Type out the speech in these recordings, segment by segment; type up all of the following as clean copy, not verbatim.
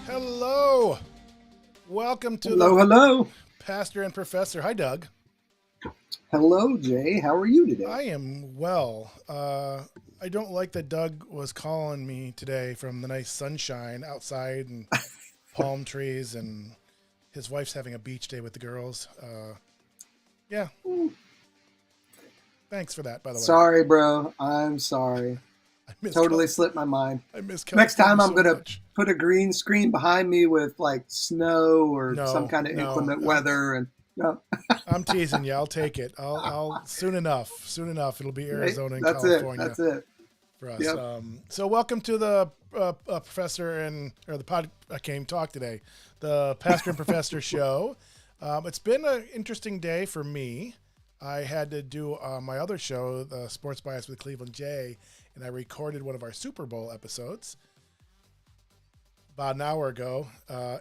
Hello. Welcome to Hello. Pastor and Professor. Hi, Doug. Hello, Jay. How are you today? I am well. I don't like that Doug was calling me today from the nice sunshine outside and palm trees, and his wife's having a beach day with the girls. Yeah. Thanks for that, by the way. Sorry, bro. I'm sorry. Totally slipped my mind. I miss Next time I'm so going to put a green screen behind me with like snow or some kind of inclement weather. And I'm teasing you. I'll take it. I'll soon enough. It'll be Arizona and That's California. That's it. For us. Yep. So welcome to the Professor or the pod. I can't even talk today. The Pastor and Professor show. It's been an interesting day for me. I had to do my other show, the Sports Bias with Cleveland Jay, and I recorded one of our Super Bowl episodes about an hour ago,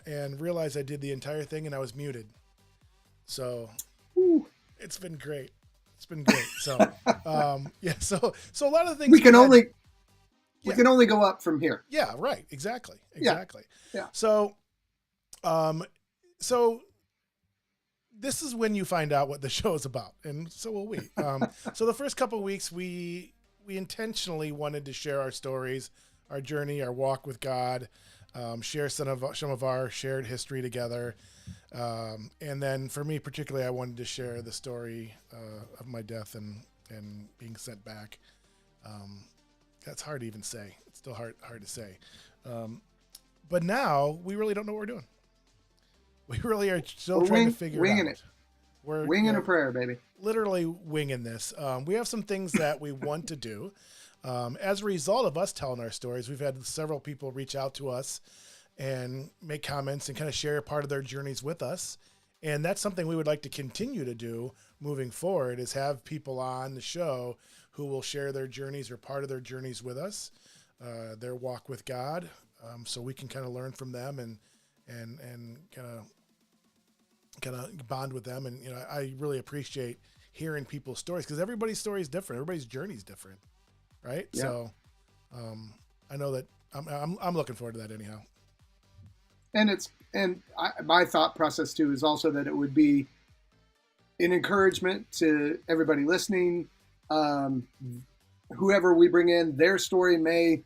and realized I did the entire thing and I was muted. So it's been great. So So a lot of things we can only go up from here. Yeah, right. Exactly. Yeah. So this is when you find out what the show is about, and so will we. So the first couple of weeks, we intentionally wanted to share our stories, our journey, our walk with God, share some of our shared history together, and then for me particularly, I wanted to share the story of my death and being sent back. That's hard to even say. It's still hard to say. But now we really don't know what we're doing. We really are still trying to figure it out. We're winging a prayer, baby. Literally winging this. We have some things that we want to do. As a result of us telling our stories, we've had several people reach out to us and make comments and kind of share part of their journeys with us. And that's something we would like to continue to do moving forward, is have people on the show who will share their journeys or part of their journeys with us, their walk with God. So we can kind of learn from them and kind of bond with them. And, I really appreciate hearing people's stories, because everybody's story is different. Everybody's journey is different. Right. Yeah. So, I know that I'm looking forward to that anyhow. And my thought process too is also that it would be an encouragement to everybody listening. Whoever we bring in, their story may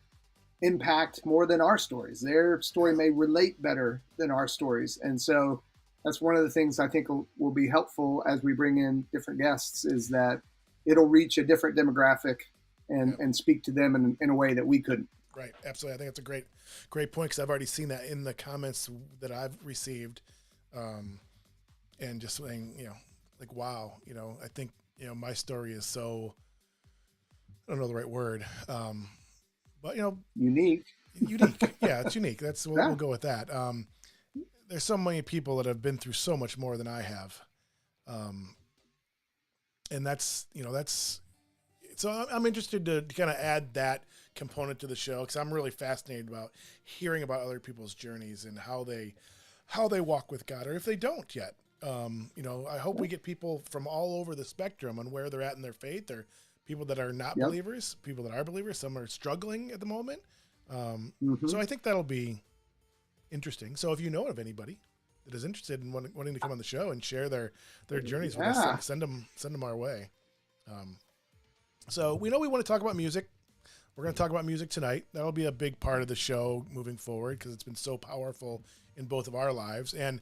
impact more than our stories. Their story may relate better than our stories. And so that's one of the things I think will be helpful as we bring in different guests, is that it'll reach a different demographic and speak to them in a way that we couldn't. Right. Absolutely. I think that's a great point, because I've already seen that in the comments that I've received. And just saying, like, wow, I think, my story is so, I don't know the right word. But, unique. Yeah, it's unique. We'll go with that. There's so many people that have been through so much more than I have. And that's so I'm interested to kind of add that component to the show, because I'm really fascinated about hearing about other people's journeys and how they walk with God, or if they don't yet. I hope we get people from all over the spectrum on where they're at in their faith, or people that are not believers, people that are believers. Some are struggling at the moment. So I think that'll be interesting. So if you know of anybody that is interested in wanting to come on the show and share their journeys with us, send them our way. So we know we want to talk about music. We're going to talk about music tonight. That'll be a big part of the show moving forward, because it's been so powerful in both of our lives. And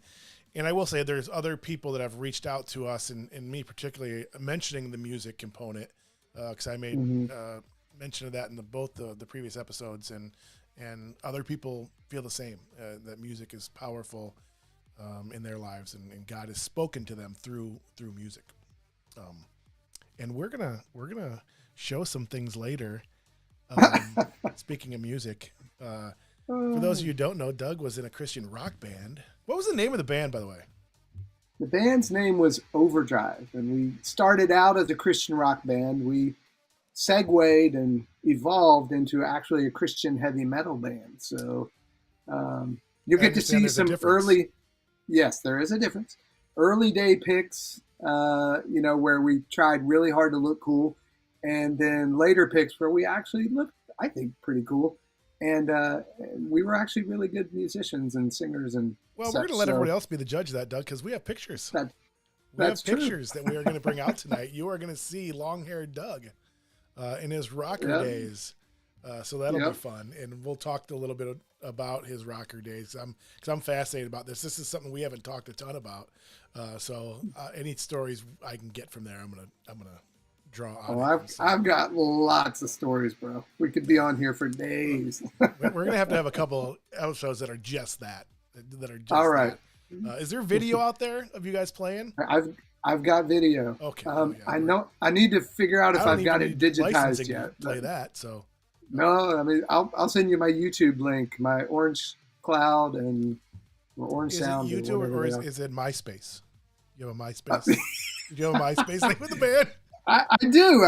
I will say there's other people that have reached out to us, and me particularly, mentioning the music component, because I made mention of that in both the previous episodes, and other people feel the same, that music is powerful in their lives, and God has spoken to them through music. And we're gonna show some things later. Speaking of music, for those of you who don't know, Doug was in a Christian rock band. What was the name of the band, by the way? The band's name was Overdrive, and we started out as a Christian rock band. We segued and evolved into actually a Christian heavy metal band. So you'll get to see some early. Yes, there is a difference. Early day pics. Where we tried really hard to look cool, and then later pics where we actually looked, I think, pretty cool. And we were actually really good musicians and singers. And we're going to let everybody else be the judge of that, Doug, because we have pictures. We have pictures that we are going to bring out tonight. You are going to see long-haired Doug in his rocker days. So that'll be fun. And we'll talk a little bit about his rocker days. Because I'm fascinated about this. This is something we haven't talked a ton about. So any stories I can get from there, I'm gonna draw on. I've got lots of stories, bro. We could be on here for days. We're gonna have to have a couple episodes that are just that. All right. Is there video out there of you guys playing? I've got video. Okay. I know. I need to figure out if I've got it digitized yet. Play that. So. No, I mean I'll send you my YouTube link, my Orange Cloud or Orange Sound. Is it YouTube or is it MySpace? You have a MySpace? Do you have a MySpace link with the band? I do.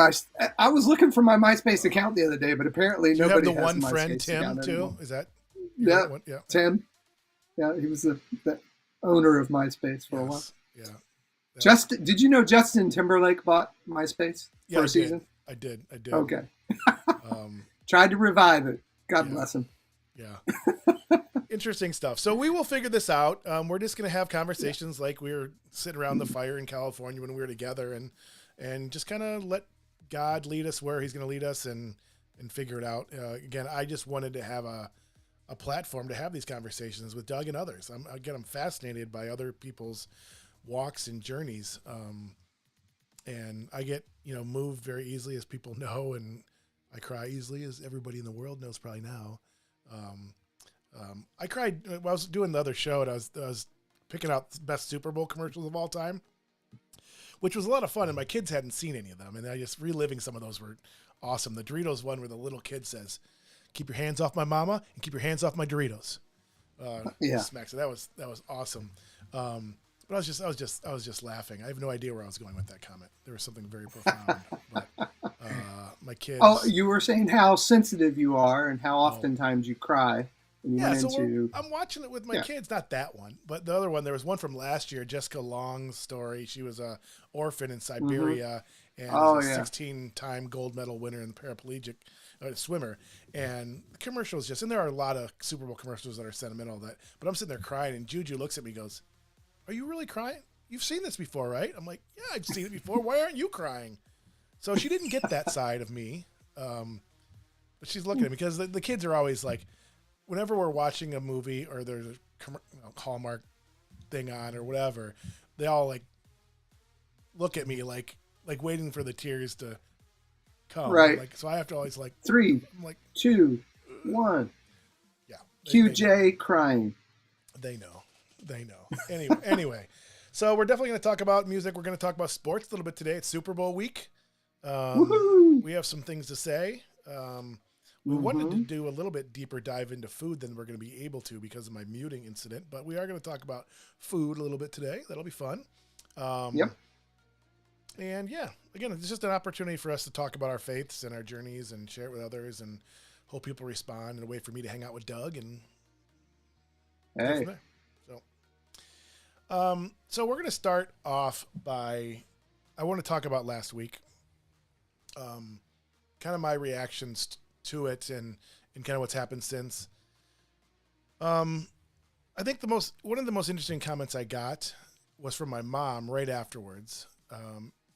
I was looking for my MySpace account the other day, but apparently nobody has a MySpace account. You have the one friend, Tim, too? Anymore. Is that? Yeah. Tim. Yeah, he was the owner of MySpace for a while. Yeah. Did you know Justin Timberlake bought MySpace for a season? I did. Okay. Tried to revive it. God bless him. Yeah. interesting stuff. So we will figure this out. We're just going to have conversations like we were sitting around the fire in California when we were together, and just kind of let God lead us where he's going to lead us and figure it out. Again, I just wanted to have a platform to have these conversations with Doug and others. I'm fascinated by other people's walks and journeys. And I get, moved very easily, as people know, and I cry easily, as everybody in the world knows probably now. I cried when I was doing the other show, and I was picking out the best Super Bowl commercials of all time, which was a lot of fun, and my kids hadn't seen any of them, and I just reliving some of those were awesome. The Doritos one where the little kid says, "Keep your hands off my mama and keep your hands off my Doritos." Smacks. So that was awesome. But I was just laughing. I have no idea where I was going with that comment. There was something very profound. But my kids. Oh, you were saying how sensitive you are and how oftentimes you cry. I'm watching it with my kids. Not that one, but the other one. There was one from last year, Jessica Long's story. She was a orphan in Siberia and was a 16-time gold medal winner and paraplegic swimmer. And the commercial is and there are a lot of Super Bowl commercials that are sentimental. But I'm sitting there crying, and Juju looks at me and goes, "Are you really crying? You've seen this before, right?" I'm like, "Yeah, I've seen it before. Why aren't you crying?" So she didn't get that side of me. But she's looking at me because the kids are always like, whenever we're watching a movie or there's a Hallmark thing on or whatever, they all like look at me like waiting for the tears to come. Right. So I have to always 3, I'm like 2, 1. Yeah. QJ crying. They know. Anyway, so we're definitely going to talk about music. We're going to talk about sports a little bit today. It's Super Bowl week. We have some things to say. We wanted to do a little bit deeper dive into food than we're going to be able to because of my muting incident, but we are going to talk about food a little bit today. That'll be fun. Yep. And yeah, again, it's just an opportunity for us to talk about our faiths and our journeys and share it with others, and hope people respond, and a way for me to hang out with Doug and go from there. So we're going to start off by, I want to talk about last week, kind of my reactions to it and kind of what's happened since. I think one of the most interesting comments I got was from my mom right afterwards.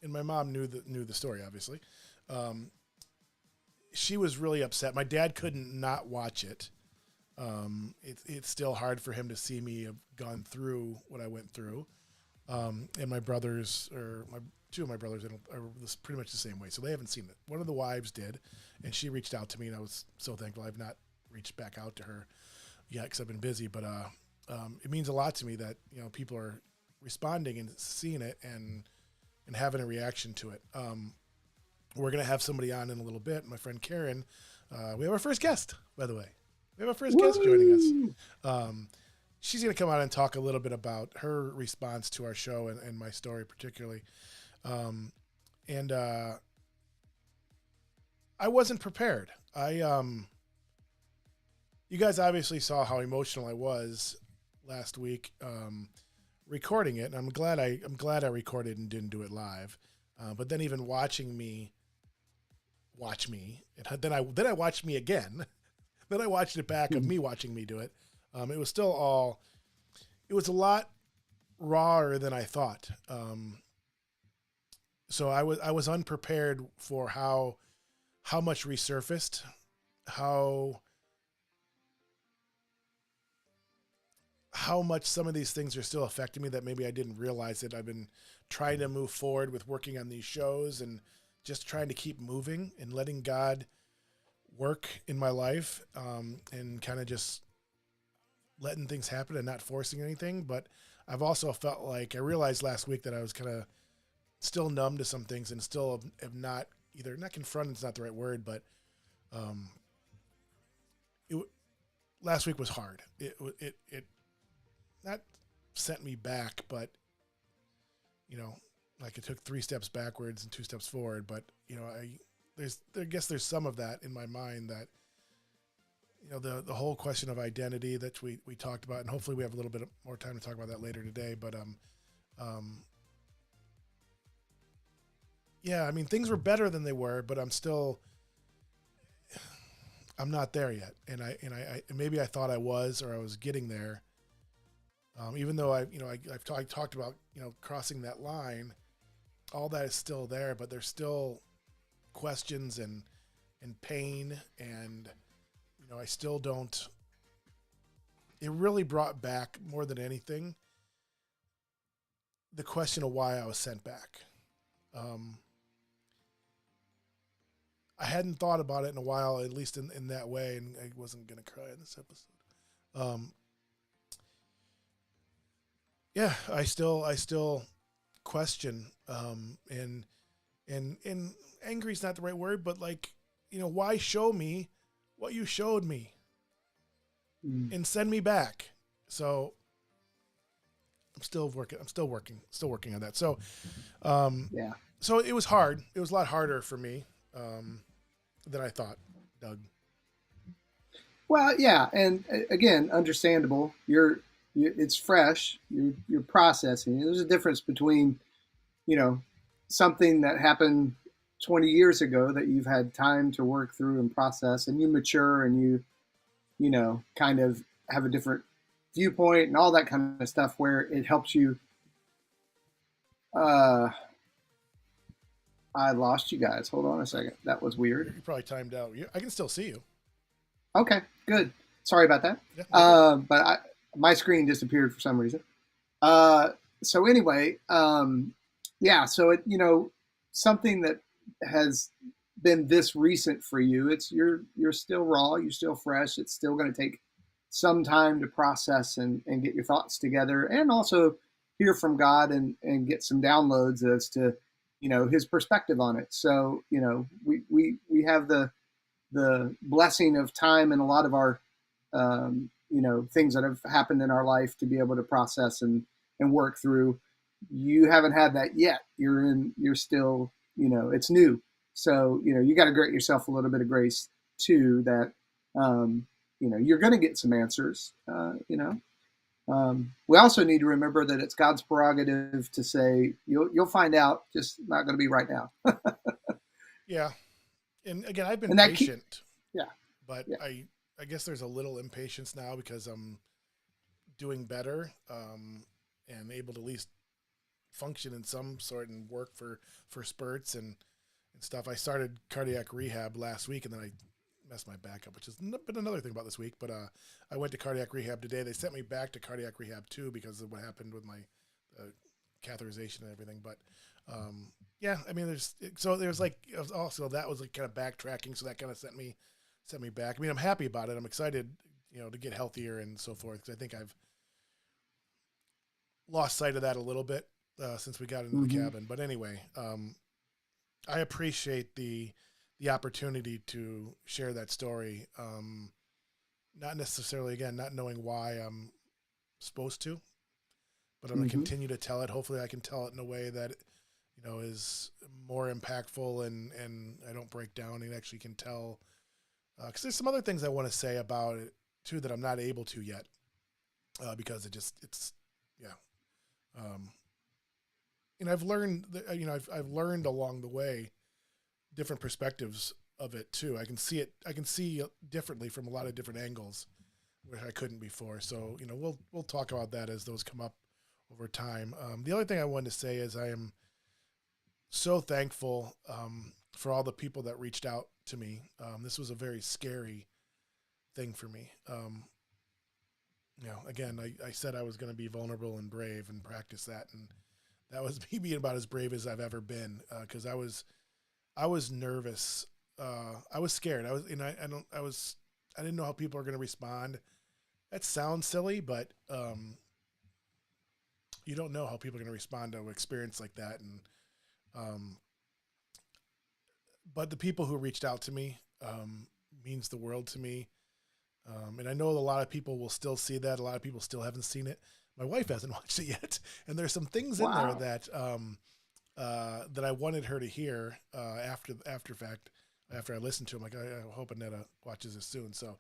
And my mom knew the story, obviously. She was really upset. My dad couldn't not watch it. It's still hard for him to see me have gone through what I went through. And my brothers, two of my brothers, are pretty much the same way. So they haven't seen it. One of the wives did, and she reached out to me, and I was so thankful. I've not reached back out to her yet because I've been busy. But it means a lot to me that people are responding and seeing it and having a reaction to it. We're gonna have somebody on in a little bit. My friend Karen. We have our first guest, by the way. We have our first guest joining us. She's going to come on and talk a little bit about her response to our show and my story particularly. I wasn't prepared. You guys obviously saw how emotional I was last week recording it, and I'm glad I recorded and didn't do it live. But then even watching me watch me, and then I watched me again. Then I watched it back of me watching me do it. It was still it was a lot rawer than I thought. So I was unprepared for how much resurfaced, how much some of these things are still affecting me that maybe I didn't realize it. I've been trying to move forward with working on these shows and just trying to keep moving and letting God work in my life, and kind of just letting things happen and not forcing anything. But I've also felt like I realized last week that I was kind of still numb to some things and still have not confronted is not the right word, but last week was hard. It not sent me back, but like it took 3 steps backwards and 2 steps forward. But I guess there's some of that in my mind that, the whole question of identity that we talked about, and hopefully we have a little bit more time to talk about that later today. But, yeah, I mean, things were better than they were, but I'm still, I'm not there yet. Maybe I thought I was, or I was getting there. Even though I talked about, crossing that line, all that is still there, but there's still questions and pain. And, I still don't, it really brought back more than anything, the question of why I was sent back. I hadn't thought about it in a while, at least in that way, and I wasn't going to cry in this episode. Yeah, I still question, and angry is not the right word, but like, why show me what you showed me and send me back? So I'm still working on that. So, Yeah. so it was hard. It was a lot harder for me, than I thought, Doug. Well, yeah, and again, understandable. It's fresh. You're processing. There's a difference between, something that happened 20 years ago that you've had time to work through and process, and you mature and you kind of have a different viewpoint and all that kind of stuff where it helps you. I lost you guys. Hold on a second. That was weird. You probably timed out. I can still see you. Okay, good. Sorry about that. Yeah. My screen disappeared for some reason. So anyway, yeah. So something that has been this recent for you. You're still raw. You're still fresh. It's still going to take some time to process and get your thoughts together, and also hear from God and get some downloads as to his perspective on it. So we have the blessing of time and a lot of our things that have happened in our life to be able to process and work through. You haven't had that yet. You're still, it's new. So, you got to grant yourself a little bit of grace too, that, you're going to get some answers. We also need to remember that it's God's prerogative to say, you'll find out, just not going to be right now. Yeah. And again, I've been patient. Yeah. But yeah. I guess there's a little impatience now because I'm doing better, and able to at least function in some sort and work for spurts and stuff. I started cardiac rehab last week, and then I messed my back up, which has been another thing about this week. But I went to cardiac rehab today. They sent me back to cardiac rehab too because of what happened with my catheterization and everything. But yeah, I mean, there's like also that was like kind of backtracking, so that kind of sent me back. I mean, I'm happy about it. I'm excited, to get healthier and so forth, because I think I've lost sight of that a little bit since we got into the cabin. But anyway, I appreciate the opportunity to share that story. Not necessarily, again, not knowing why I'm supposed to, but I'm going to continue to tell it. Hopefully I can tell it in a way that, is more impactful and I don't break down and actually can tell. Because there's some other things I want to say about it too that I'm not able to yet, because and I've learned that, I've learned along the way different perspectives of it too. I can see differently from a lot of different angles where I couldn't before. So, we'll talk about that as those come up over time. The other thing I wanted to say is I am so thankful for all the people that reached out to me. This was a very scary thing for me. Again, I said I was going to be vulnerable and brave and practice that. And that was me being about as brave as I've ever been. Cause I was nervous. I was scared. I didn't know how people are going to respond. That sounds silly, but, you don't know how people are going to respond to an experience like that. And, but the people who reached out to me, means the world to me. And I know a lot of people will still see that. A lot of people still haven't seen it. My wife hasn't watched it yet. And there's some things in there that, that I wanted her to hear, after fact, after I listened to him. Like, I hope Annetta watches this soon. So,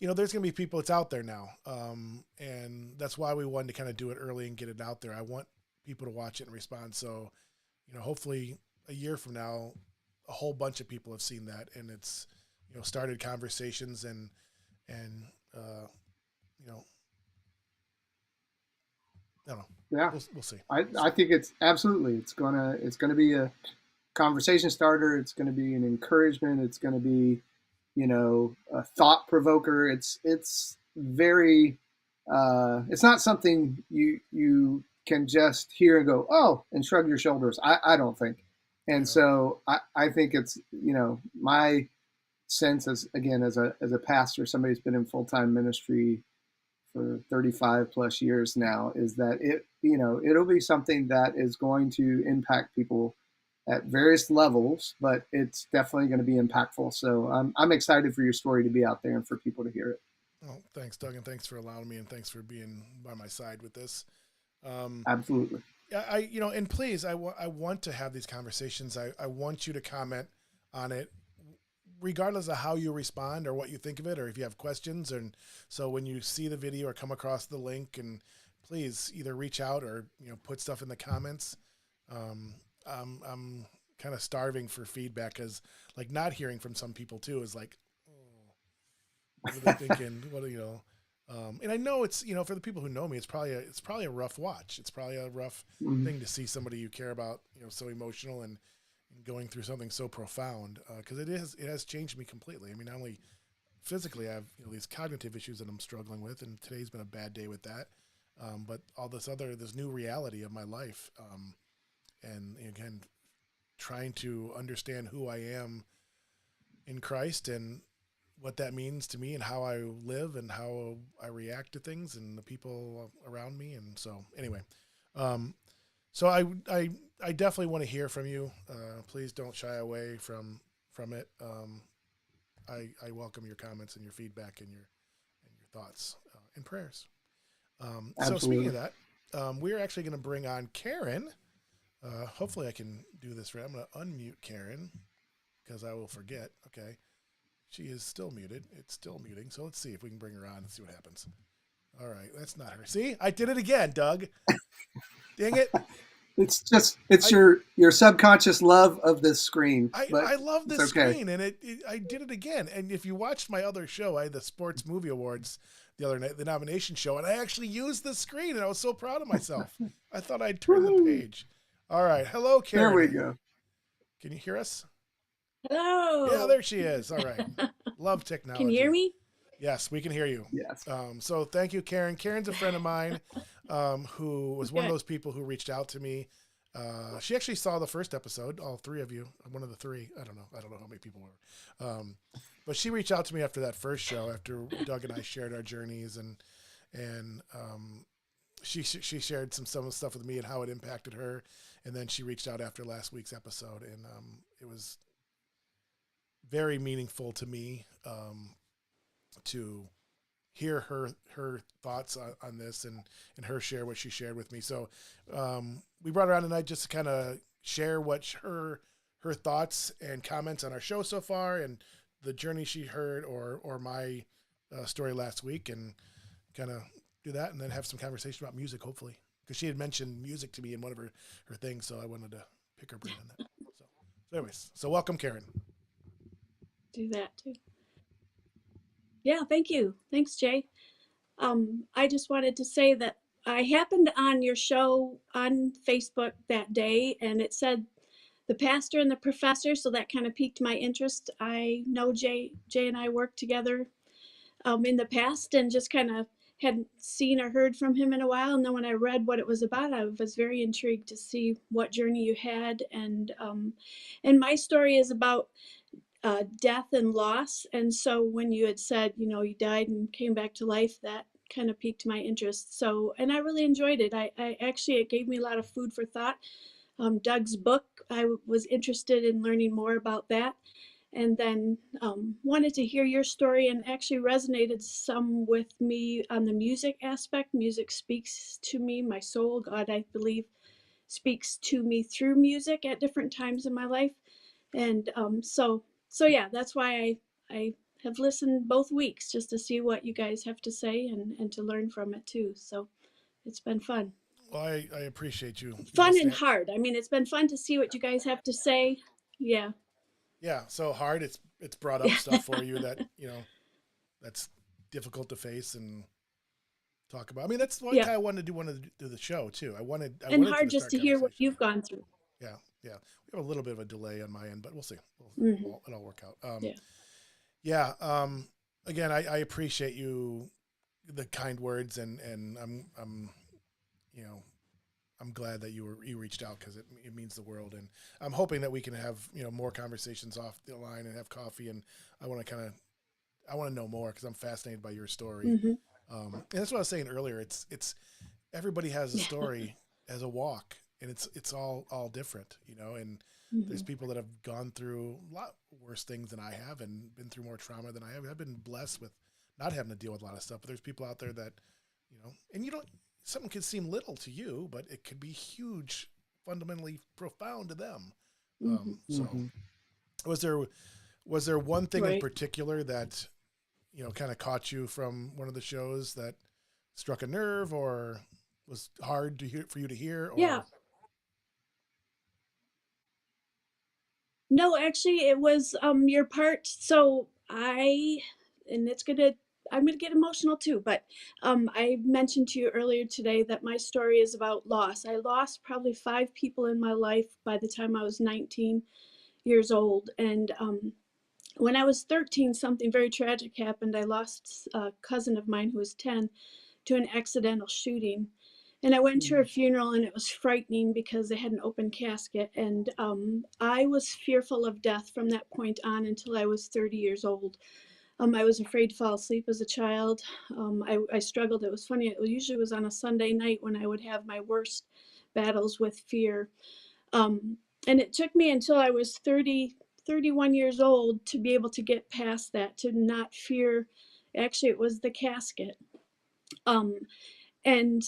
there's going to be people, it's out there now. And that's why we wanted to kind of do it early and get it out there. I want people to watch it and respond. So, hopefully a year from now, a whole bunch of people have seen that, and it's, started conversations and uh, you know, I don't know. Yeah, We'll see. I think it's absolutely it's gonna be a conversation starter. It's gonna be an encouragement. It's gonna be, a thought provoker. It's very it's not something you can just hear and go, oh, and shrug your shoulders. I don't think. And Yeah. so I think it's, my sense as a pastor, somebody who's been in full-time ministry for 35 plus years now, is that it'll be something that is going to impact people at various levels, but it's definitely going to be impactful. So I'm excited for your story to be out there and for people to hear it. Oh, thanks, Doug, and thanks for allowing me, and thanks for being by my side with this. Um, Absolutely. and please, I want to have these conversations. I want you to comment on it, regardless of how you respond or what you think of it, or if you have questions. And so when you see the video or come across the link, and please either reach out or put stuff in the comments. I'm kind of starving for feedback because like not hearing from some people too is like, oh, what are they thinking? What do you know? And I know it's for the people who know me, it's probably a rough watch. It's probably a rough Mhm. thing to see somebody you care about, so emotional and going through something so profound. Because it has changed me completely. I mean, not only physically, I have these cognitive issues that I'm struggling with, and today's been a bad day with that. But all this new reality of my life, and again, trying to understand who I am in Christ and what that means to me and how I live and how I react to things and the people around me. And so, anyway, um, so I definitely want to hear from you. Please don't shy away from it. I welcome your comments and your feedback and your thoughts and prayers. So speaking of Absolutely. that, we're actually going to bring on Karen. Hopefully, I can do this right. I'm going to unmute Karen because I will forget. Okay. She is still muted. It's still muting. So let's see if we can bring her on and see what happens. All right. That's not her. See, I did it again, Doug. Dang it. It's I, your subconscious love of this screen, but I love it's this okay. screen, and I did it again. And if you watched my other show, I had the Sports Movie Awards the other night, the nomination show, and I actually used the screen, and I was so proud of myself. I thought I'd turn the Woohoo! page. All right. Hello, There we Karen. go. Can you hear us? Yeah, Hello. there she is. All right. Love Can you hear technology. me? Yes, we can hear you. Yes. So thank you, Karen. Karen's a friend of mine who was one of Okay. those people who reached out to me. She actually saw the first episode, all three of you. I'm one of the three. I don't know. I don't know how many people were. But she reached out to me after that first show, after Doug and I shared our journeys, and she shared some stuff with me and how it impacted her. And then she reached out after last week's episode, and it was very meaningful to me to hear her thoughts on this and her share what she shared with me. So we brought her on tonight just to kind of share her thoughts and comments on our show so far and the journey she heard or my story last week, and kind of do that and then have some conversation about music, hopefully, because she had mentioned music to me in one of her things, so I wanted to pick her brain on that. So anyways, so welcome, Karen. Do that too. Yeah, thank you. Thanks, Jay. I just wanted to say that I happened on your show on Facebook that day, and it said the pastor and the professor, so that kind of piqued my interest. I know Jay and I worked together in the past, and just kind of hadn't seen or heard from him in a while. And then when I read what it was about, I was very intrigued to see what journey you had. And my story is about death and loss. And so when you had said, you died and came back to life, that kind of piqued my interest. So, and I really enjoyed it. I actually, it gave me a lot of food for thought. Doug's book, I was interested in learning more about that. And then wanted to hear your story, and actually resonated some with me on the music aspect. Music speaks to me, my soul. God, I believe, speaks to me through music at different times in my life. And so yeah, that's why I have listened both weeks just to see what you guys have to say, and to learn from it too. So it's been fun. Well, I appreciate you Fun and listening. hard. I mean, it's been fun to see what you guys have to say. Yeah. Yeah, so hard. It's brought up stuff for you that that's difficult to face and talk about. I mean, that's why Yeah, I wanted to do the show too. I and wanted to hard just start to hear what conversation. you've gone through. Yeah, yeah. We have a little bit of a delay on my end, but we'll see. Hmm. It'll work out. Yeah. Yeah. Again, I appreciate you, the kind words, and you know, I'm glad that you reached out because it means the world, and I'm hoping that we can have more conversations off the line and have coffee. And I want to know more because I'm fascinated by your story. Hmm. And that's what I was saying earlier. It's everybody has a Yeah. story, as a walk, and it's all different, And there's Hmm. people that have gone through a lot worse things than I have, and been through more trauma than I have. I've been blessed with not having to deal with a lot of stuff, but there's people out there that, and you don't. Something could seem little to you, but it could be huge, fundamentally profound to them. Hmm. So, Hmm. was there one thing in Right. particular that kind of caught you from one of the shows that struck a nerve, or was hard to hear for you to hear, Yeah. or No, actually, it was your part. So and I'm gonna get emotional too. But I mentioned to you earlier today that my story is about loss. I lost probably 5 people in my life by the time I was 19 years old, and when I was 13, something very tragic happened. I lost a cousin of mine who was 10 to an accidental shooting. And I went to her funeral, and it was frightening because they had an open casket. And I was fearful of death from that point on until I was 30 years old. I was afraid to fall asleep as a child. I struggled. It was funny. It usually was on a Sunday night when I would have my worst battles with fear. Um, and it took me until I was 31 years old to be able to get past that, to not fear. Actually, it was the casket. Um, and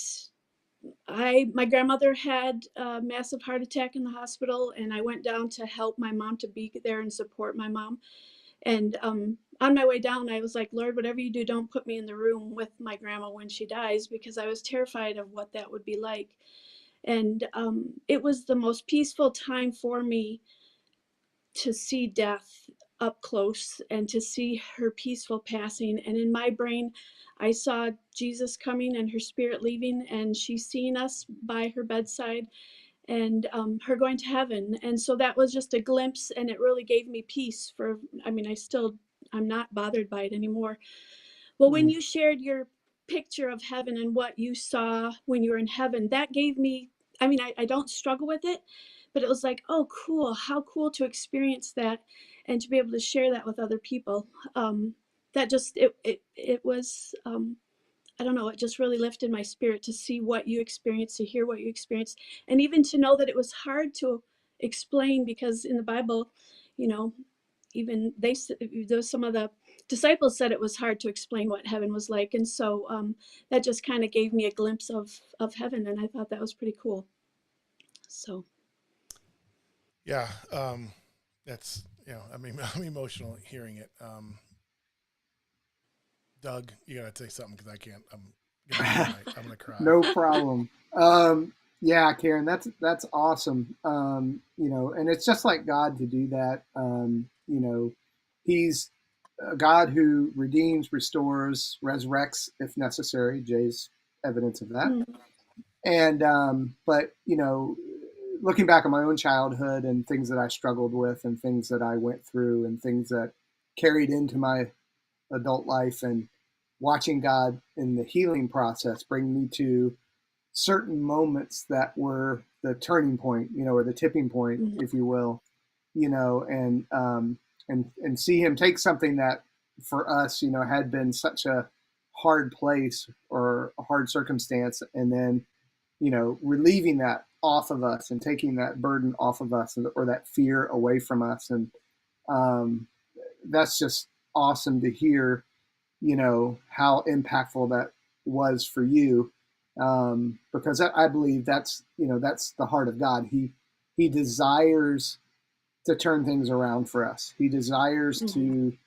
my grandmother had a massive heart attack in the hospital, and I went down to help my mom, to be there and support my mom. And on my way down, I was like, Lord, whatever you do, don't put me in the room with my grandma when she dies, because I was terrified of what that would be like. And it was the most peaceful time for me to see death up close and to see her peaceful passing. And in my brain, I saw Jesus coming and her spirit leaving, and she seeing us by her bedside, and her going to heaven. And so that was just a glimpse, and it really gave me peace. I mean, I'm not bothered by it anymore. Well, when Hmm. you shared your picture of heaven and what you saw when you were in heaven, that gave me, I mean, I don't struggle with it, but it was like, oh, cool. How cool to experience that and to be able to share that with other people. That just, it was, I don't know, it just really lifted my spirit to see what you experienced, to hear what you experienced, and even to know that it was hard to explain, because in the Bible, you know, even those some of the disciples said it was hard to explain what heaven was like. And so that just kind of gave me a glimpse of heaven, and I thought that was pretty cool. So yeah, that's I mean, I'm emotional hearing it. Doug, you gotta say something because I can't. Gonna cry. I'm gonna cry. No problem. Yeah, Karen, that's awesome. And it's just like God to do that. He's a God who redeems, restores, resurrects if necessary. Jay's evidence of that. mm, And but looking back on my own childhood and things that I struggled with and things that I went through and things that carried into my adult life, and watching God in the healing process bring me to certain moments that were the turning point, or the tipping point, mm, if you will, and see Him take something that for us, had been such a hard place or a hard circumstance, and then relieving that off of us and taking that burden off of us, or that fear away from us. And um, that's just awesome to hear, how impactful that was for you. Because I believe that's the heart of God. He desires to turn things around for us. He desires mm, to,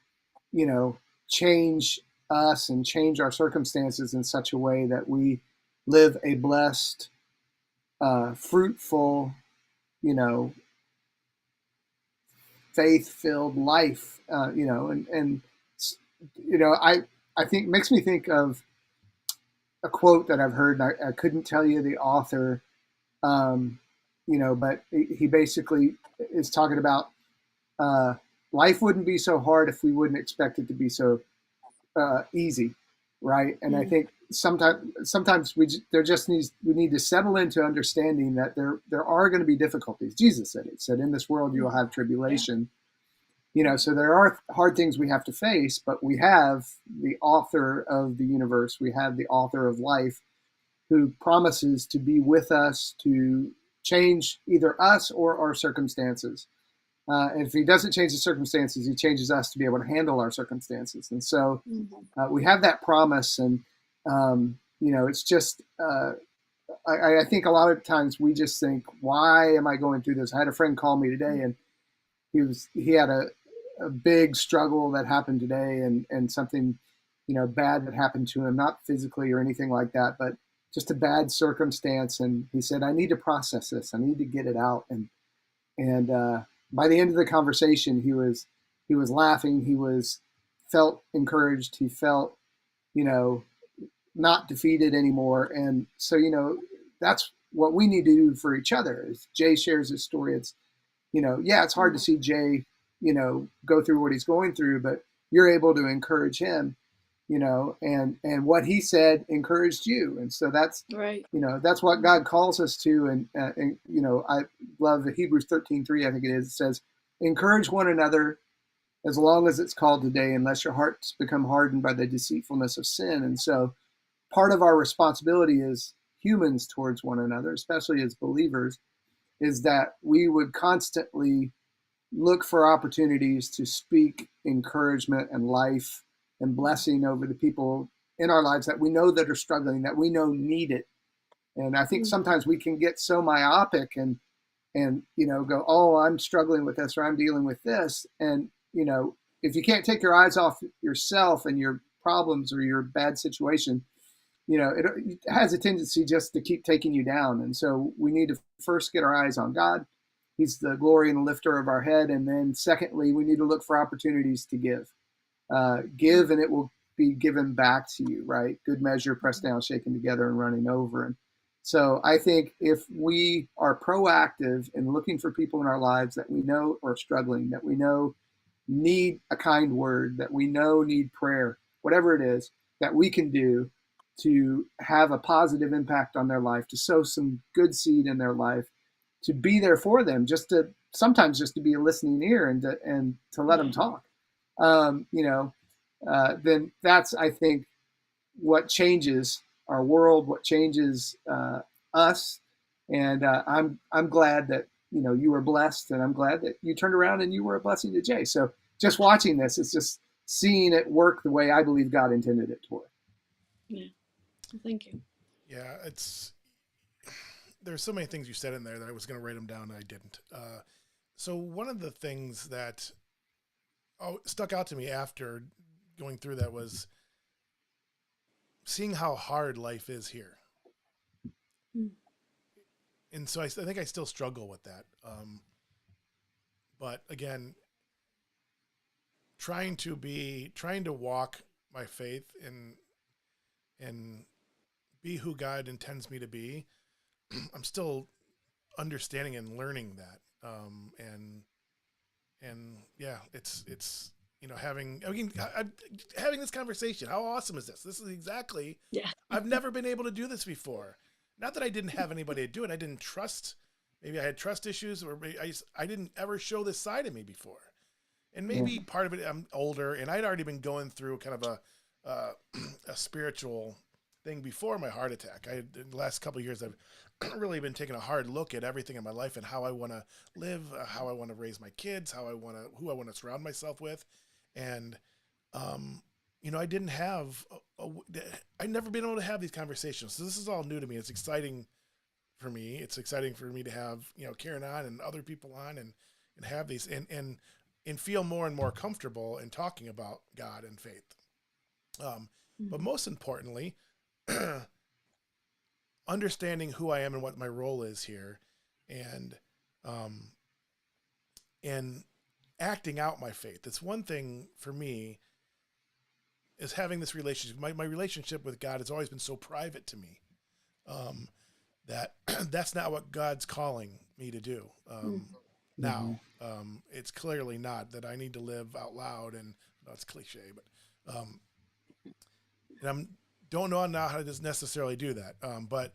change us and change our circumstances in such a way that we live a blessed, fruitful, you know, faith-filled life, and you know, I think makes me think of a quote that I've heard. And I couldn't tell you the author, um, but he basically is talking about uh, life wouldn't be so hard if we wouldn't expect it to be so easy, right? And I think sometimes we need to settle into understanding that there are going to be difficulties. Jesus said it. Said, "In this world you will have tribulation." So there are hard things we have to face, but we have the author of the universe. We have the author of life, who promises to be with us to change either us or our circumstances. And if he doesn't change the circumstances, he changes us to be able to handle our circumstances. And so we have that promise. And, it's just, I think a lot of times we just think, why am I going through this? I had a friend call me today, and he had a big struggle that happened today, and something, bad that happened to him, not physically or anything like that, but just a bad circumstance. And he said, I need to process this. I need to get it out. And by the end of the conversation, he was laughing. He felt encouraged. He felt, not defeated anymore. And so, that's what we need to do for each other. As Jay shares his story, it's, it's hard to see Jay, go through what he's going through, but you're able to encourage him, and what he said encouraged you. And so that's right. That's what God calls us to. And I love the Hebrews 13:3, I think it is. It says, encourage one another as long as it's called today, unless your hearts become hardened by the deceitfulness of sin. And so part of our responsibility as humans towards one another, especially as believers, is that we would constantly look for opportunities to speak encouragement and life and blessing over the people in our lives that we know that are struggling, that we know need it. And I think sometimes we can get so myopic and go, oh, I'm struggling with this, or I'm dealing with this. And, if you can't take your eyes off yourself and your problems or your bad situation, it has a tendency just to keep taking you down. And so we need to first get our eyes on God. He's the glory and the lifter of our head. And then secondly, we need to look for opportunities to give. Give, and it will be given back to you, right? Good measure, pressed down, shaken together, and running over. And so I think if we are proactive in looking for people in our lives that we know are struggling, that we know need a kind word, that we know need prayer, whatever it is that we can do to have a positive impact on their life, to sow some good seed in their life, to be there for them, sometimes just to be a listening ear and to let them talk. Then that's, I think, what changes our world, what changes us. And I'm glad that you were blessed, and I'm glad that you turned around and you were a blessing to Jay. So just watching this, it's just seeing it work the way I believe God intended it to work. Yeah, thank you. Yeah, there's so many things you said in there that I was going to write them down and I didn't. So one of the things that stuck out to me after going through that was seeing how hard life is here. And so I think I still struggle with that. But again, trying to walk my faith and be who God intends me to be, I'm still understanding and learning that. And yeah, it's having this conversation. How awesome is this? This is exactly. Yeah. I've never been able to do this before. Not that I didn't have anybody to do it. I didn't trust. Maybe I had trust issues, or I didn't ever show this side of me before. And maybe part of it, I'm older, and I'd already been going through kind of a spiritual thing before my heart attack. In the last couple of years, I've really been taking a hard look at everything in my life and how I want to live, how I want to raise my kids, who I want to surround myself with. And, I didn't have, I'd never been able to have these conversations. So this is all new to me. It's exciting for me. It's exciting for me to have, Karen on and other people on and have these and feel more and more comfortable in talking about God and faith. But most importantly, understanding who I am and what my role is here, and acting out my faith. It's one thing for me is having this relationship. My relationship with God has always been so private to me that that's not what God's calling me to do. Now, it's clearly not that I need to live out loud, and no, it's cliche, but and I don't know now how to just necessarily do that. But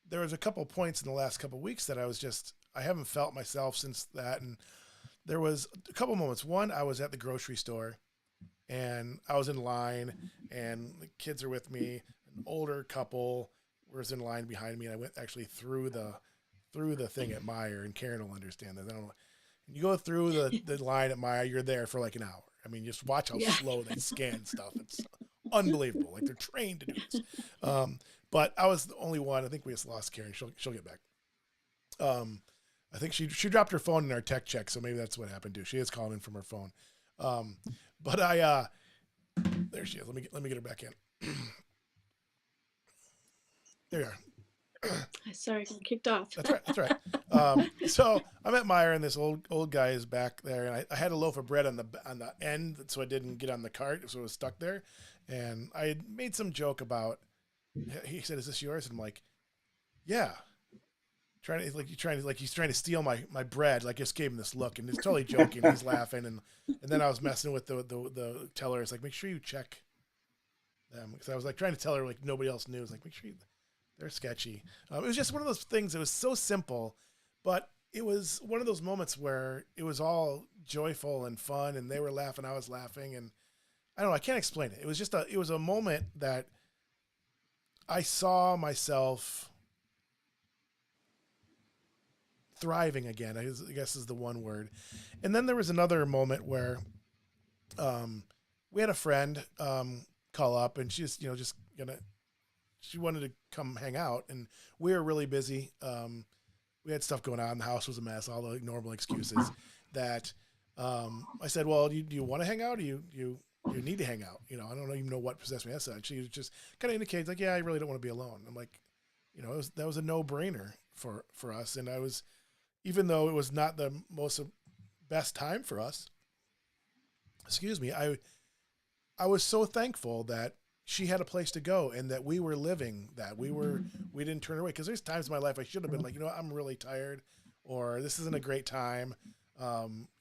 there was a couple points in the last couple weeks that I haven't felt myself since that, and there was a couple moments. One, I was at the grocery store, and I was in line, and the kids are with me. An older couple was in line behind me, and I went actually through the thing at Meijer, and Karen will understand that. I don't know. You go through the line at Meijer, you're there for like an hour. I mean, just watch how slow they scan stuff. It's unbelievable. Like they're trained to do this. But I was the only one. I think we just lost Karen. She'll get back. I think she dropped her phone in our tech check, so maybe that's what happened too. She is calling in from her phone. But there she is. Let me get her back in. There you are. Sorry, I got kicked off. That's right. So I'm at Meijer, and this old guy is back there, and I had a loaf of bread on the end, so I didn't get on the cart, so it was stuck there. And I had made some joke about. He said, "Is this yours?" And I'm like, "Yeah." He's trying to steal my bread. Like, just gave him this look, and he's totally joking. He's laughing, and then I was messing with the teller. It's like, make sure you check them, because I was like trying to tell her like nobody else knew. It's like, make sure they're sketchy. It was just one of those things. It was so simple, but it was one of those moments where it was all joyful and fun, and they were laughing, I was laughing, and I don't know. I can't explain it. It was a moment that I saw myself thriving again, I guess is the one word. And then there was another moment where we had a friend call up, and she's she wanted to come hang out, and we were really busy. We had stuff going on. The house was a mess, all the normal excuses that I said, well, do you want to hang out, or you need to hang out? I don't even know what possessed me. That's that. She just kind of indicates like, yeah, I really don't want to be alone. I'm like, that was a no-brainer for us. And I was, even though it was not the best time for us, I was so thankful that she had a place to go, and that we were living that. We didn't turn away, because there's times in my life I should have been like, I'm really tired, or this isn't a great time.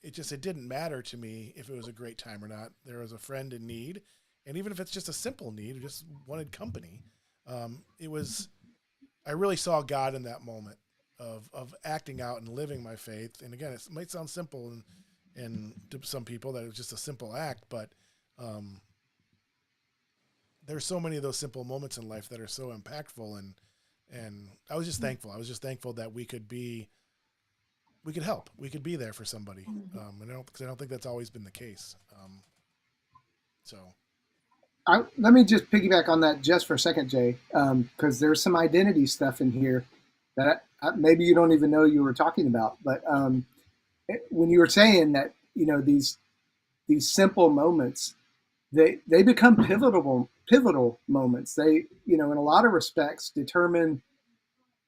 It didn't matter to me if it was a great time or not. There was a friend in need, and even if it's just a simple need, just wanted company. I really saw God in that moment of acting out and living my faith. And again, it might sound simple and to some people that it was just a simple act, but there's so many of those simple moments in life that are so impactful, and I was just thankful. I was just thankful that we could help. We could be there for somebody. And I don't think that's always been the case. Let me just piggyback on that just for a second, Jay, because there's some identity stuff in here that maybe you don't even know you were talking about. But when you were saying that, these simple moments, they become pivotal moments. They, in a lot of respects, determine,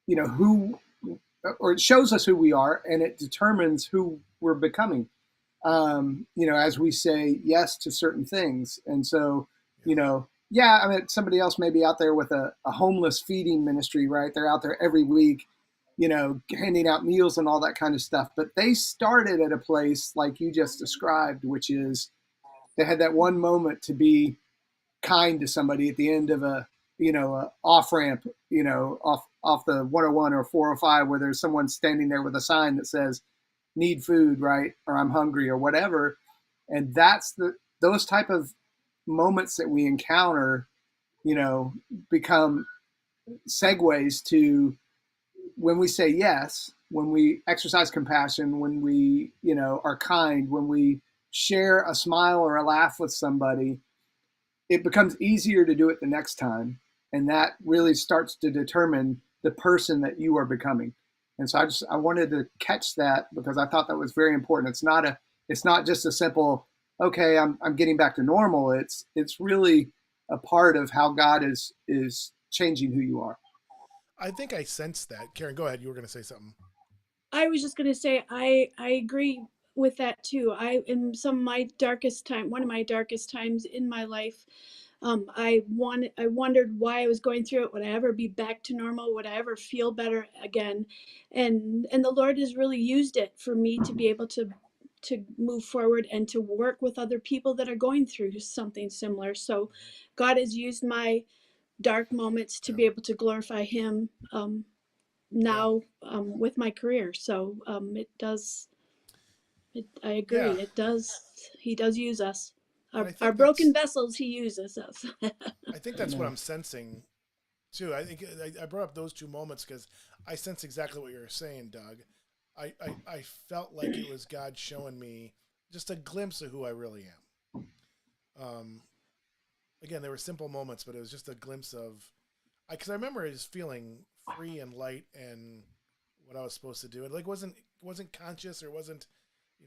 who, or it shows us who we are, and it determines who we're becoming. As we say yes to certain things. And so, somebody else may be out there with a homeless feeding ministry, right? They're out there every week, handing out meals and all that kind of stuff. But they started at a place like you just described, which is they had that one moment to be kind to somebody at the end of a off ramp, off the 101 or 405, where there's someone standing there with a sign that says, need food, right? Or I'm hungry or whatever. And that's those type of moments that we encounter, become segues to when we say yes, when we exercise compassion, when we, are kind, when we share a smile or a laugh with somebody, it becomes easier to do it the next time. And that really starts to determine the person that you are becoming. And so I wanted to catch that, because I thought that was very important. It's not just a simple, okay, I'm getting back to normal. It's really a part of how God is changing who you are. I think I sensed that. Karen, go ahead. You were going to say something. I was just going to say, I agree with that too. I in some of my darkest time, one of my darkest times in my life, I wondered why I was going through it. Would I ever be back to normal? Would I ever feel better again? And the Lord has really used it for me to be able to move forward and to work with other people that are going through something similar. So God has used my dark moments to Yeah. be able to glorify Him, Yeah. now, with my career. So it does. I Yeah. agree. It does. He does use us. And Our broken vessels. He uses us. I think that's what Amen. I'm sensing too. I think I brought up those two moments because I sense exactly what you're saying, Doug. I felt like it was God showing me just a glimpse of who I really am. Again, there were simple moments, but it was just a glimpse of, because I remember just feeling free and light and what I was supposed to do. It like wasn't conscious, or wasn't,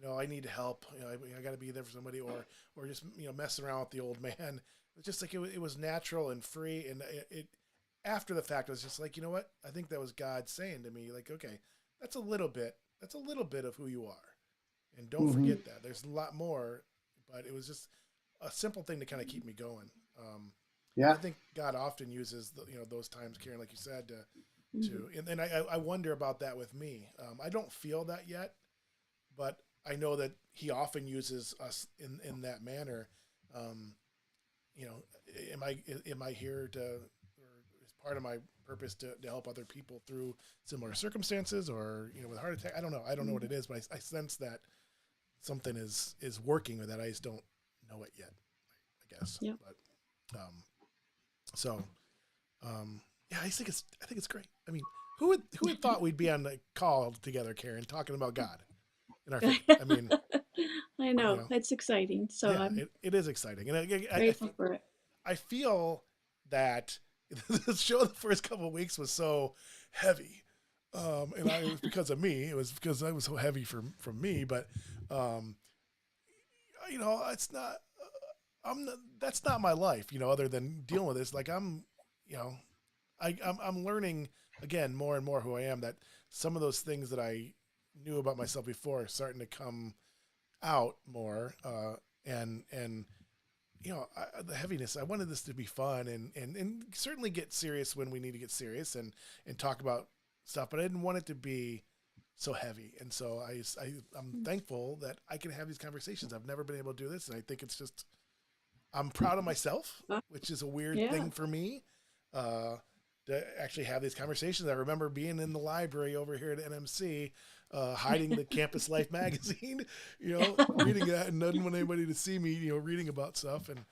I need help. I got to be there for somebody, or just messing around with the old man. It's just like it was natural and free, and it after the fact, I was just like, you know what? I think that was God saying to me, like, okay, that's a little bit of who you are, and don't Hmm. forget that. There's a lot more, but it was just a simple thing to kind of keep me going. I Yeah. think God often uses those times, Karen, like you said, Mhm. and I wonder about that with me. I don't feel that yet, but I know that He often uses us in that manner. Um, you know, am I here to, or is part of my purpose to help other people through similar circumstances, or with a heart attack? I don't know. I don't know what it is, but I sense that something is working with that. I just don't know it yet, I guess. Yep. But so yeah, I think it's great. I mean, who had thought we'd be on the call together, Karen, talking about God in our faith? I mean, I you know know, it's exciting. So yeah, I'm it is exciting, and grateful for it. I feel that the show the first couple of weeks was so heavy, and it was because of me. It was because I was so heavy from me, but um, it's not. That's not my life. Other than dealing with this, like you know, I'm learning again more and more who I am. That some of those things that I knew about myself before are starting to come out more, and the heaviness. I wanted this to be fun and certainly get serious when we need to get serious and talk about stuff, but I didn't want it to be so heavy. And so I'm thankful that I can have these conversations. I've never been able to do this, and I think it's just, I'm proud of myself, which is a weird Yeah. thing for me, uh, to actually have these conversations. I remember being in the library over here at NMC, hiding the Campus Life magazine, reading that, and didn't want anybody to see me, reading about stuff, and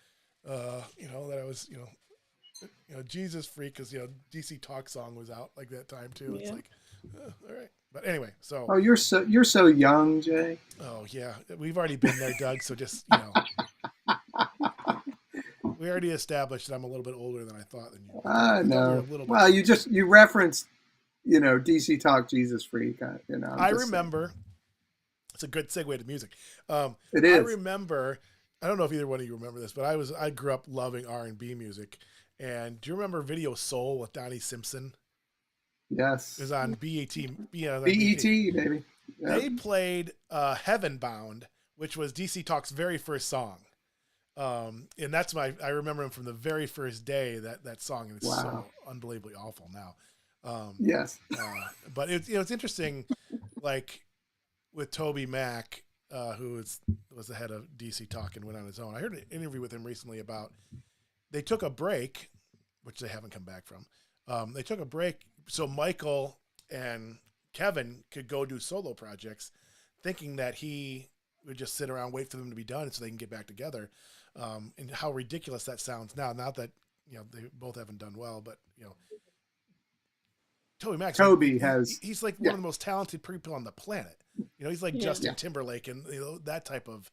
that I was, Jesus freak, because DC Talk song was out like that time too. It's Yeah. like, all right, but anyway, so Oh, you're so young, Jay. oh yeah, we've already been there, Doug. So just we already established that I'm a little bit older than I thought than you. I thought we were a No. little bit. Well, you referenced, DC Talk, Jesus Freak. I'm I just saying. remember. It's a good segue to music. It I is. remember. I don't know if either one of you remember this, but I grew up loving R&B music. And do you remember Video Soul with Donnie Simpson? It Yes. was on BET. Yeah, on BET, BET. baby. Yep. They played Heaven Bound, which was DC Talk's very first song. And that's I remember him from the very first day that song, and it's Wow. so unbelievably awful now. Yes. But it's interesting, like with Toby Mac, who was the head of DC Talk and went on his own. I heard an interview with him recently about they took a break, which they haven't come back from. They took a break so Michael and Kevin could go do solo projects, thinking that he would just sit around, wait for them to be done so they can get back together. And how ridiculous that sounds now. Not that they both haven't done well, but Toby Mac, Toby has. he's like one Yeah. of the most talented people on the planet. He's like Yeah. Justin Yeah. Timberlake and that type of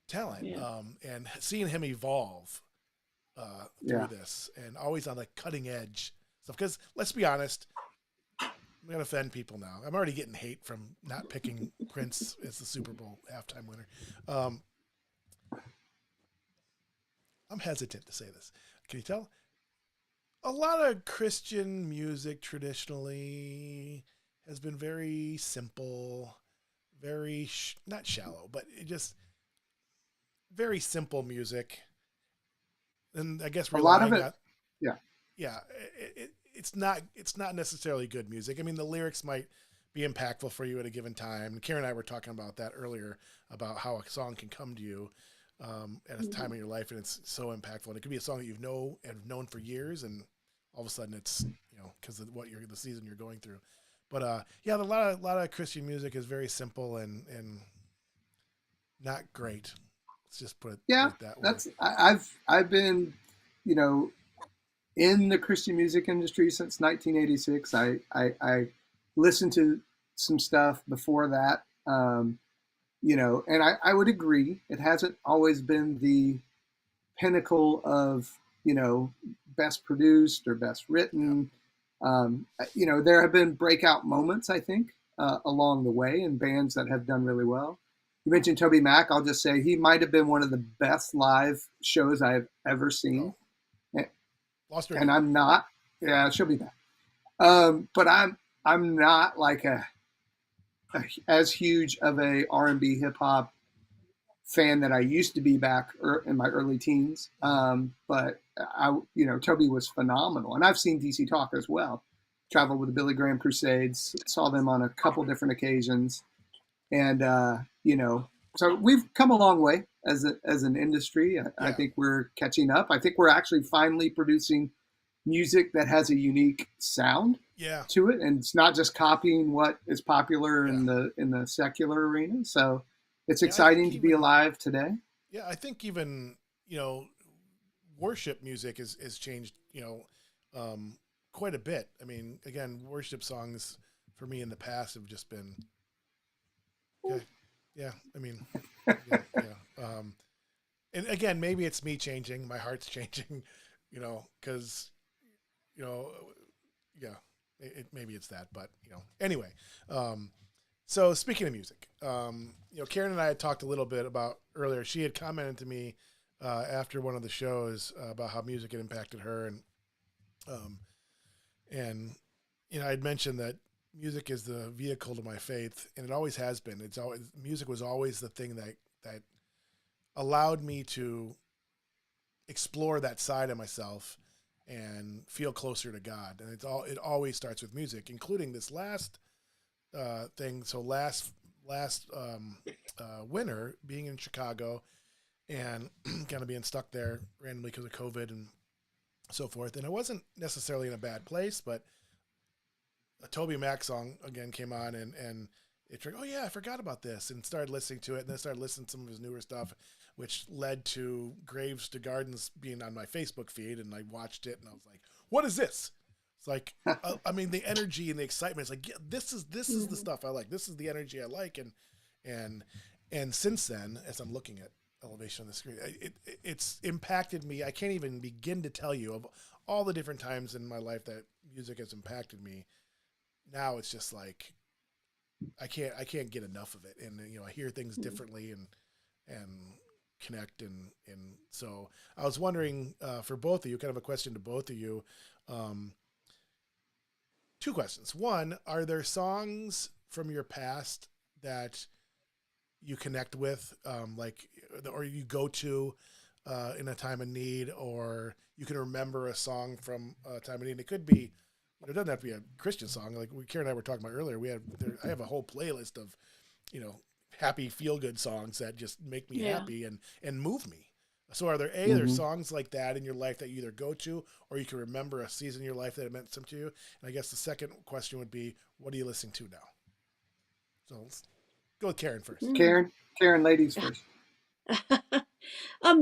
talent. Yeah. And seeing him evolve through Yeah. this, and always on the cutting edge stuff. Because let's be honest, I'm gonna offend people now. I'm already getting hate from not picking Prince as the Super Bowl halftime winner. I'm hesitant to say this. Can you tell? A lot of Christian music traditionally has been very simple, very not shallow, but it just very simple music. And I guess A lot of relying it, on yeah. yeah, it's not necessarily good music. I mean, the lyrics might be impactful for you at a given time. Karen and I were talking about that earlier about how a song can come to you at a time Mhm. in your life, and it's so impactful. And it could be a song that have known for years, and all of a sudden it's because of the season you're going through. But yeah, a lot of Christian music is very simple and not great. Let's just put Yeah, it that way. I've been, you know, in the Christian music industry since 1986. I listened to some stuff before that, and I would agree it hasn't always been the pinnacle of you know best produced or best Yeah, written. There have been breakout moments, I think, along the way, and bands that have done really well. You mentioned Toby Mac. I'll just say he might have been one of the best live shows I've ever seen, oh, lost her and again. I'm not. Yeah, she'll be back. But I'm not like as huge of a R&B hip hop fan that I used to be back in my early teens. Mm-hmm. But Toby was phenomenal, and I've seen DC Talk as well. Traveled with the Billy Graham Crusades, saw them on a couple different occasions, and so we've come a long way as an industry. I Yeah, think we're catching up. I think we're actually finally producing music that has a unique sound yeah, to it, and it's not just copying what is popular yeah, in the secular arena. So it's yeah. I think exciting to be even alive today. yeah, I think even you know worship music is changed, um, quite a bit. I mean, again, worship songs for me in the past have just been okay. Yeah, I mean, yeah, yeah. And again, maybe it's me changing, my heart's changing, because you know, yeah, maybe it's that, but anyway. Um, so speaking of music, Karen and I had talked a little bit about earlier. She had commented to me after one of the shows about how music had impacted her, um, and I'd mentioned that music is the vehicle to my faith, and it always has been. It's always music was always the thing that allowed me to explore that side of myself and feel closer to God. And it always starts with music, including this last thing. So last winter, being in Chicago and kind of being stuck there randomly because of COVID and so forth. And I wasn't necessarily in a bad place, but a Toby Mac song again came on, and it's like, oh yeah, I forgot about this, and started listening to it, and then started listening to some of his newer stuff, which led to Graves to Gardens being on my Facebook feed, and I watched it, and I was like, what is this? It's like, I mean, the energy and the excitement. It's like, yeah, this is the Mhm. stuff I like. This is the energy I like, and and since then, as I'm looking at Elevation on the screen, it's impacted me. I can't even begin to tell you of all the different times in my life that music has impacted me. Now it's just like I can't get enough of it, and I hear things Mhm. differently and connect, and so I was wondering, for both of you, kind of a question to both of you. um, Two questions. One, are there songs from your past that you connect with, like, or you go to in a time of need, or you can remember a song from a time of need? And it could be, it doesn't have to be a Christian song. Like Karen and I were talking about earlier, I have a whole playlist of, you know, happy feel good songs that just make me Yeah. happy and move me. So are there Hmm. songs like that in your life that you either go to or you can remember a season in your life that it meant something to you? And I guess the second question would be, what are you listening to now? So let's go with Karen first. Mm. Karen, ladies first.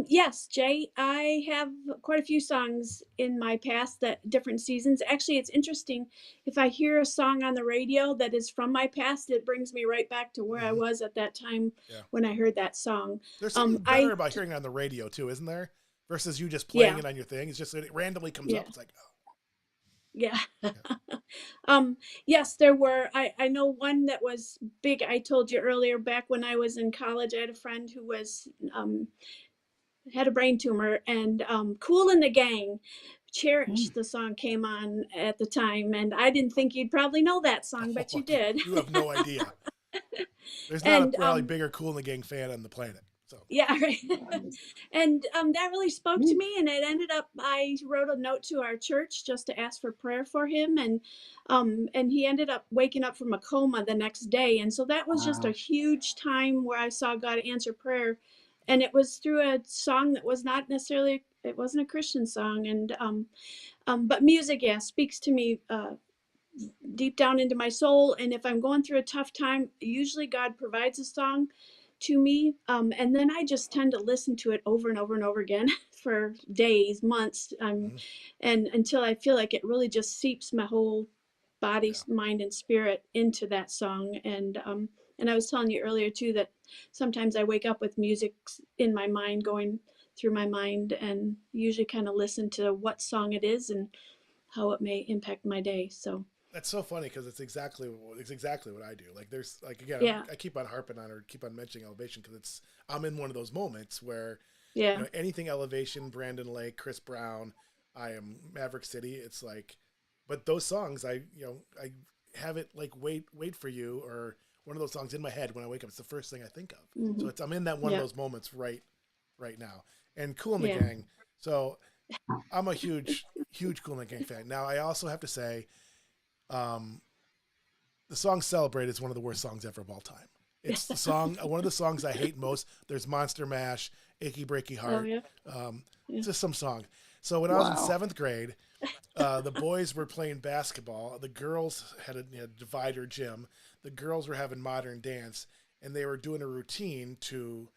Yes, Jay, I have quite a few songs in my past that different seasons. Actually, it's interesting. If I hear a song on the radio that is from my past, it brings me right back to where I Mm-hmm. was at that time Yeah. when I heard that song. There's something better I, about hearing it on the radio too, isn't there? Versus you just playing yeah, it on your thing. It's just that it randomly comes yeah, up. It's like, oh, yeah. yeah. um, yes, there were. I know one that was big. I told you earlier, back when I was in college, I had a friend who was had a brain tumor, and Cool in the Gang, Cherish, Mm. the song came on at the time, and I didn't think you'd probably know that song, Oh, but you did. you have no idea. There's not a And probably bigger Cool in the Gang fan on the planet. So yeah, right. Nice. And that really spoke to Neat. me, and it ended up I wrote a note to our church just to ask for prayer for him, and he ended up waking up from a coma the next day, and so that was just a Wow. huge time where I saw God answer prayer, and it was through a song that was not necessarily, it wasn't a Christian song, and but music, yeah, speaks to me deep down into my soul. And if I'm going through a tough time, usually God provides a song to me. And then I just tend to listen to it over and over and over again for days, months, mhm, and until I feel like it really just seeps my whole body, yeah, mind, and spirit into that song. And I was telling you earlier too that sometimes I wake up with music in my mind going through my mind, and usually kind of listen to what song it is and how it may impact my day. So that's so funny because it's exactly what I do. Like there's like again, yeah, I keep on harping on or keep on mentioning Elevation because it's I'm in one of those moments where yeah. anything Elevation, Brandon Lake, Chris Brown, I am Maverick City. It's like, but those songs I have it like wait for you or one of those songs in my head when I wake up. It's the first thing I think of. So Hmm. it's I'm in that one of Yeah, those moments right now. And Cool in the yeah. Gang. So I'm a huge Cool in the Gang fan. Now I also have to say, um, the song "Celebrate" is one of the worst songs ever of all time. It's the song, one of the songs I hate most. There's Monster Mash, Achy Breaky Oh Heart. yeah, yeah. It's just some song. So when I was in Wow. seventh grade, the boys were playing basketball. The girls had a divider gym. The girls were having modern dance, and they were doing a routine to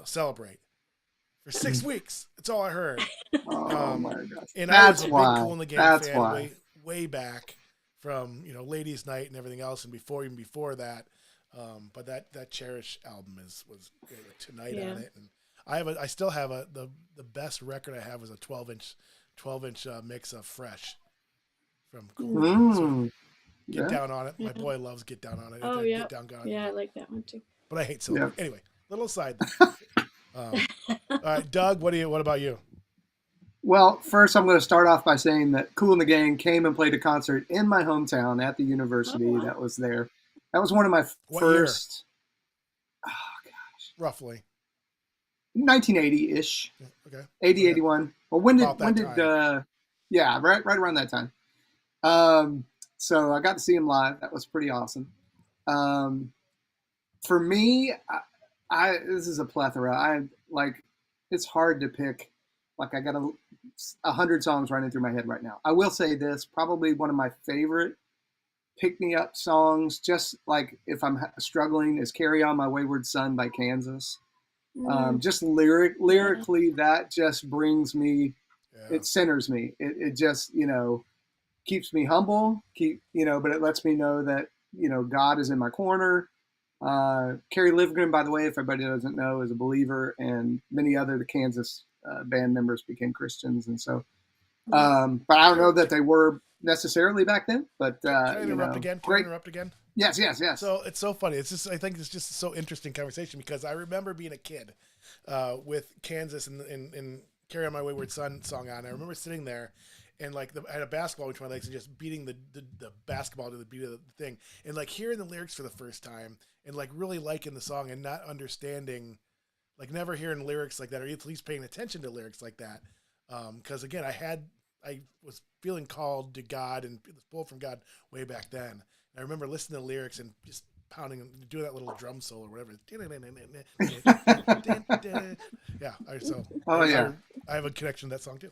celebrate for 6 weeks. That's all I heard. Oh Um, my gosh. and I was That's a big why. Cool in the Gang That's fan why. way back from Ladies Night and everything else, and even before that. But that Cherish album was Tonight Yeah. on it, and I still have the best record I have is a 12-inch mix of Fresh from Cool in the Gang. So Mm. Get Yeah. Down on It. My Yeah. boy loves Get Down on It. Oh Get yeah, Down, God. yeah. I like that one too. But I hate Yeah. Celebrate. Anyway, little aside there. All right, Doug, what about you? Well, first I'm going to start off by saying that Cool and the Gang came and played a concert in my hometown at the Oh university wow. that was there. That was one of my What year, first, oh gosh, roughly? 1980-ish, Yeah, okay, 80, okay, 81. Well, when about that did, time. yeah, right around that time. Um, so I got to see him live. That was pretty awesome. Um, for me, this is a plethora. I like it's hard to pick. Like I got 100 songs running through my head right now. I will say this: probably one of my favorite pick me up songs. Just like if I'm struggling, is "Carry On My Wayward Son" by Kansas. Mm, Just yeah. lyrically, that just brings me. Yeah, It centers me. It just keeps me humble. But it lets me know that God is in my corner. Kerry Livgren, by the way, if everybody doesn't know, is a believer, and many other the Kansas band members became Christians, and so. Mm. But I don't know that they were necessarily back then. But can I interrupt again? Can I great. interrupt again? Yes, yes, yes. So it's so funny. I think it's just a so interesting conversation because I remember being a kid with Kansas and "Carry On My Wayward Son" song on. I remember sitting there and like I had a basketball between my legs and just beating the basketball to the beat of the thing and like hearing the lyrics for the first time and like really liking the song and not understanding, like never hearing lyrics like that or at least paying attention to lyrics like that. Because again, I was feeling called to God and pulled from God way back then. And I remember listening to the lyrics and just pounding, doing that little drum solo or whatever. Yeah, so Oh yeah. I have a connection to that song too.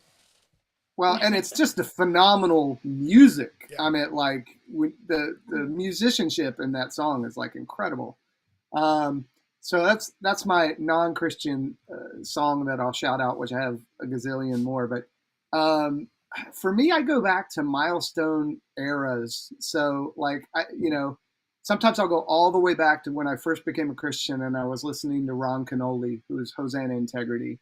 Well, and it's just a phenomenal music. Yeah, I mean, like the musicianship in that song is like incredible. Um, so that's my non-Christian song that I'll shout out, which I have a gazillion more. But for me, I go back to milestone eras. So like sometimes I'll go all the way back to when I first became a Christian and I was listening to Ron Canoli, who's Hosanna Integrity.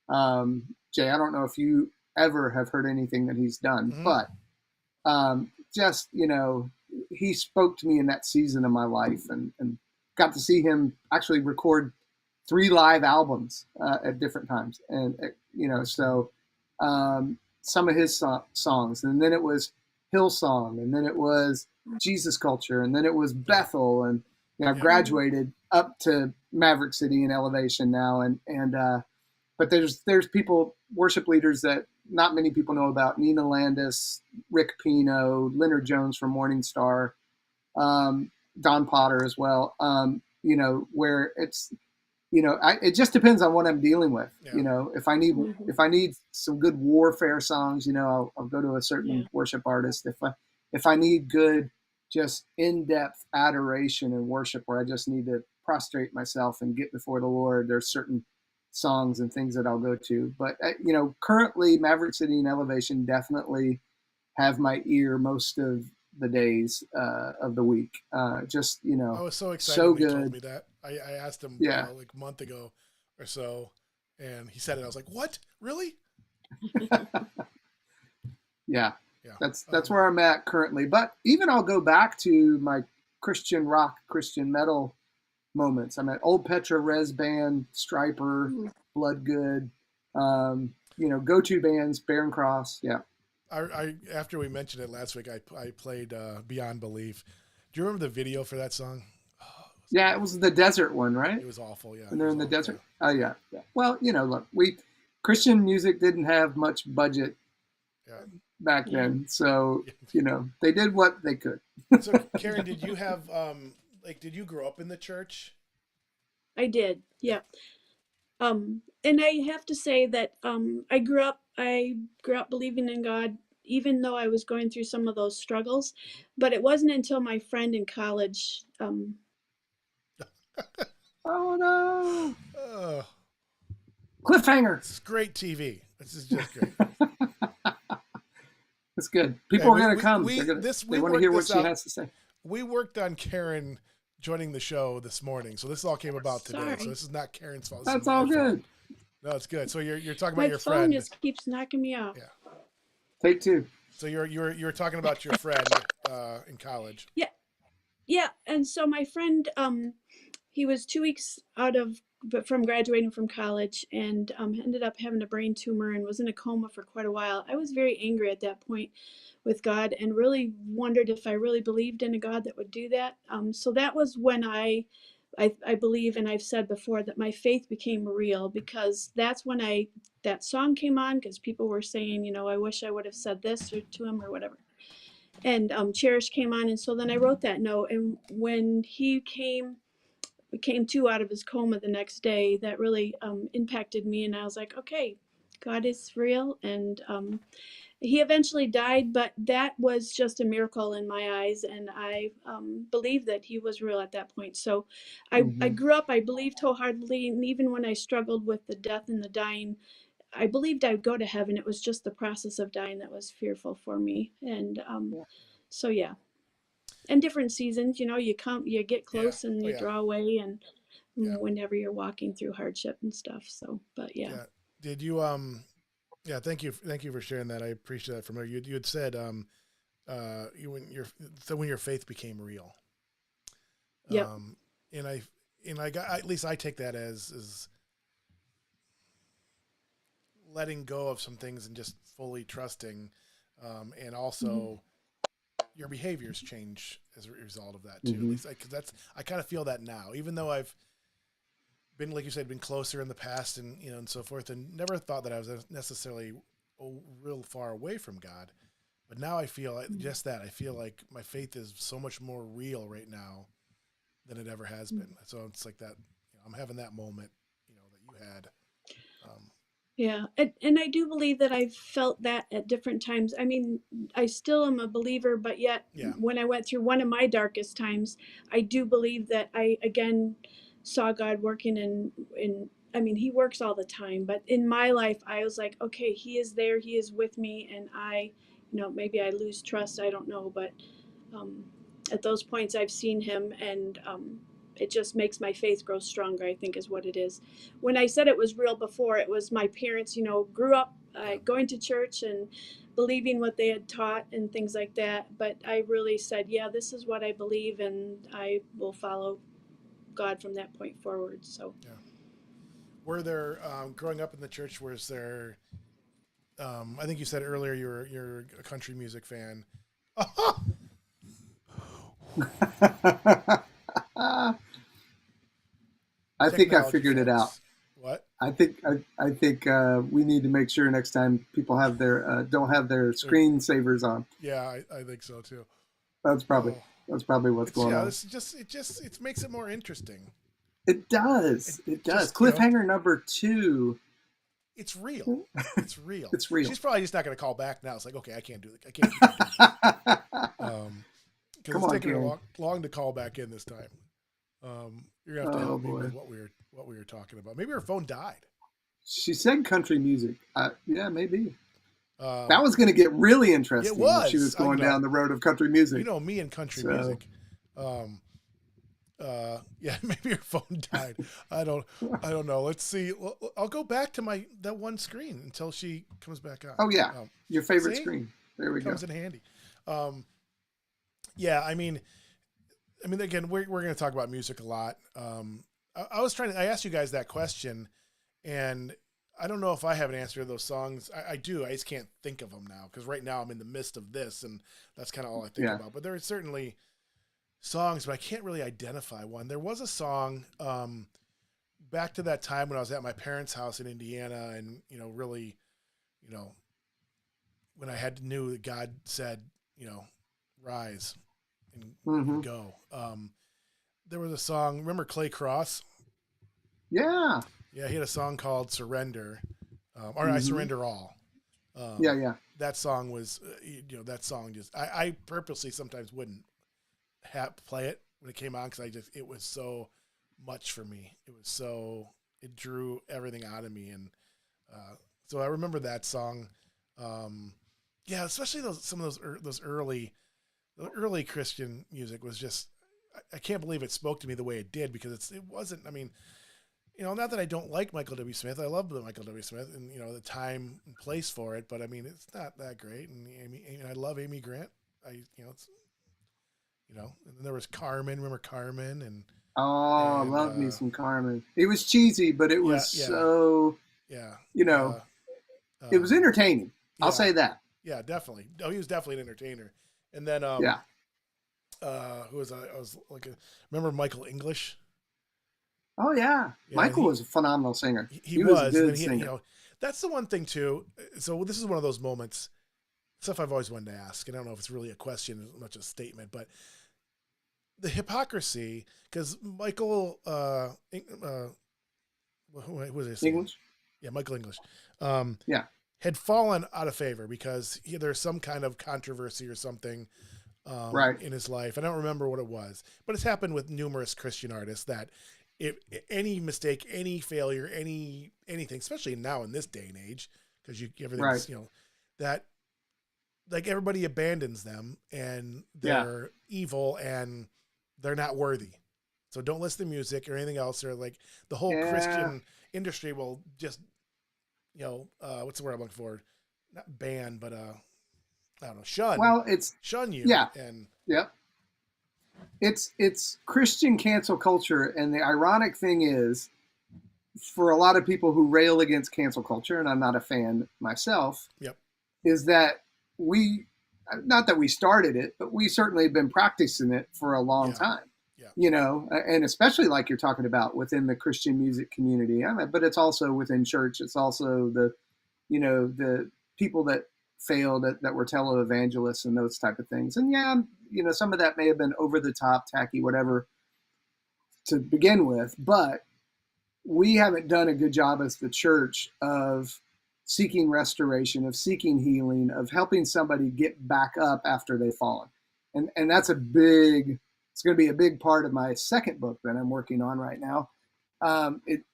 Jay, I don't know if you ever have heard anything that he's done, mm-hmm. but just he spoke to me in that season of my life, and got to see him actually record 3 live albums at different times, and so some of his songs, and then it was Hillsong, and then it was Jesus Culture, and then it was Bethel, and I've graduated up to Maverick City and Elevation now, but there's people, worship leaders that not many people know about: Nina Landis, Rick Pino, Leonard Jones from Morning Star, Don Potter as well. Where it's, it just depends on what I'm dealing with. Yeah. If I need some good warfare songs, I'll go to a certain worship artist. If I need good, just in-depth adoration and worship where I just need to prostrate myself and get before the Lord, there's certain songs and things that I'll go to. But currently Maverick City and Elevation definitely have my ear most of the days of the week. I was so excited so when he good. told me that. I asked him like a month ago or so, and he said it. I was like, "What? Really?" Yeah. That's where I'm at currently. But even I'll go back to my Christian rock, Christian metal moments. I'm at Old Petra Res Band, Striper, Bloodgood, go-to bands, Barren Cross. Yeah. I after we mentioned it last week, I played Beyond Belief. Do you remember the video for that song? It was the desert one, right? It was awful. Yeah. When they're in the desert. Oh yeah. Well, look, Christian music didn't have much budget back then, so they did what they could. So Karen, did you have did you grow up in the church? I did, yeah. And I have to say that I grew up believing in God, even though I was going through some of those struggles. But it wasn't until my friend in college. Oh no! Cliffhanger. It's great TV. This is just great. It's good. People are going to come. They want to hear what she has to say. We worked on Karen joining the show this morning, so this all came about today. Sorry. So this is not Karen's fault. That's all good. No, it's good. So you're talking about your friend. My phone just keeps knocking me off. Yeah. Take two. So you're talking about your friend in college. Yeah. Yeah. And so my friend, he was 2 weeks from graduating from college and ended up having a brain tumor and was in a coma for quite a while. I was very angry at that point with God and really wondered if I really believed in a God that would do that. So that was when I believe, and I've said before, that my faith became real, because that's when that song came on, because people were saying, I wish I would have said this to him or whatever. And Cherish came on, and so then I wrote that note. And when he came to out of his coma the next day, that really impacted me, and I was like, okay, God is real. And he eventually died, but that was just a miracle in my eyes, and I believed that he was real at that point. So I grew up, I believed wholeheartedly, and even when I struggled with the death and the dying, I believed I'd go to heaven. It was just the process of dying that was fearful for me. And so yeah. And different seasons, you get close and you draw away, and whenever you're walking through hardship and stuff. So, but yeah. Did you thank you for sharing that. I appreciate that from her. You had said when your faith became real. Yeah. And I got, at least I take that as letting go of some things and just fully trusting, and also your behaviors change as a result of that too. At least I kind of feel that now, even though I've been, like you said, been closer in the past and and so forth, and never thought that I was necessarily real far away from God. But now I feel just that. I feel like my faith is so much more real right now than it ever has been. So it's like that. I'm having that moment, that you had. Yeah, and I do believe that I've felt that at different times. I mean, I still am a believer, but yet when I went through one of my darkest times, I do believe that I again saw God working in. I mean, he works all the time, but in my life, I was like, okay, he is there, he is with me, and I, maybe I lose trust, I don't know, but at those points I've seen him, and it just makes my faith grow stronger, I think is what it is. When I said it was real before, it was my parents, grew up going to church and believing what they had taught and things like that. But I really said, yeah, this is what I believe, and I will follow God from that point forward. So, were there, growing up in the church, was there, I think you said earlier you're a country music fan. I think I Technology, figured it out. folks. What? I think we need to make sure next time people have their don't have their They're, screensavers on. yeah, I think so too. That's probably Oh, that's probably what's it's going yeah. on. It makes it more interesting. It It does. It does. just, you know, Cliffhanger number 2. it's real. It's real. It's real. She's probably just not going to call back now. It's like, okay, I can't do it. I can't keep doing this. Because Come it's on, taking her Karen. long to call back in this time. You're gonna have to Oh help me boy. with what we were talking about. Maybe her phone died. She said country music. Yeah, maybe. That Um, was going to get really it interesting if she was, was going you know, down the road of country music. me and country So, music. Um, yeah, maybe her phone died. I don't know. Let's see. I'll go back to that one screen until she comes back on. oh yeah, your favorite See? screen. There we go. Comes in handy. Yeah, I mean, again, we're going to talk about music a lot. I asked you guys that question, and I don't know if I have an answer to those songs. I do. I just can't think of them now because right now I'm in the midst of this, and that's kind of all I think Yeah. about. But there are certainly songs, but I can't really identify one. There was a song back to that time when I was at my parents' house in Indiana, and really, you know, when I knew that God said, rise and Hmm. go. There was a song. Remember Clay Cross? Yeah. Yeah, he had a song called "Surrender," or "I Hmm. Surrender All." Yeah. Yeah. That song was, that song just. I purposely sometimes wouldn't play it when it came on because it was so much for me. It drew everything out of me, and so I remember that song. Yeah, especially some of those early Christian music was just. I can't believe it spoke to me the way it did because it wasn't. I mean, not that I don't like Michael W. Smith. I love Michael W. Smith and the time and place for it, but I mean, it's not that great. And I love Amy Grant. It's and then there was Carmen. Remember Carmen Oh, and love me some Carmen. It was cheesy, but it yeah, was yeah, so, yeah, you know, it was entertaining. I'll yeah, say that. yeah, definitely. Oh, he was definitely an entertainer. And then Yeah. who was I was like remember Michael English? Oh yeah. Yeah, Michael was a phenomenal singer. he He was a was, and then good singer. that's the one thing too. So this is one of those moments, stuff I've always wanted to ask, and I don't know if it's really a question as much as a statement, but the hypocrisy, because Michael, who was I saying? English? Yeah, Michael English, um, Yeah. had fallen out of favor because there's some kind of controversy or something Right. in his life. I don't remember what it was, but it's happened with numerous Christian artists that if any mistake, any failure, anything, especially now in this day and age, because everything's Right. that like everybody abandons them and they're evil and they're not worthy. So don't listen to music or anything else, or like the whole Yeah. Christian industry will just what's the word I'm looking for? Not ban, but I don't know, Well, it's shun you. yeah. And Yep. It's Christian cancel culture, and the ironic thing is, for a lot of people who rail against cancel culture, and I'm not a fan myself, yep, is that we, not that we started it, but we certainly have been practicing it for a long Yeah. time. Yeah. And especially like you're talking about within the Christian music community. But it's also within church. It's also the people that failed that were televangelists and those type of things. And yeah, some of that may have been over the top, tacky, whatever to begin with, but we haven't done a good job as the church of seeking restoration, of seeking healing, of helping somebody get back up after they've fallen. And that's it's going to be a big part of my second book that I'm working on right now,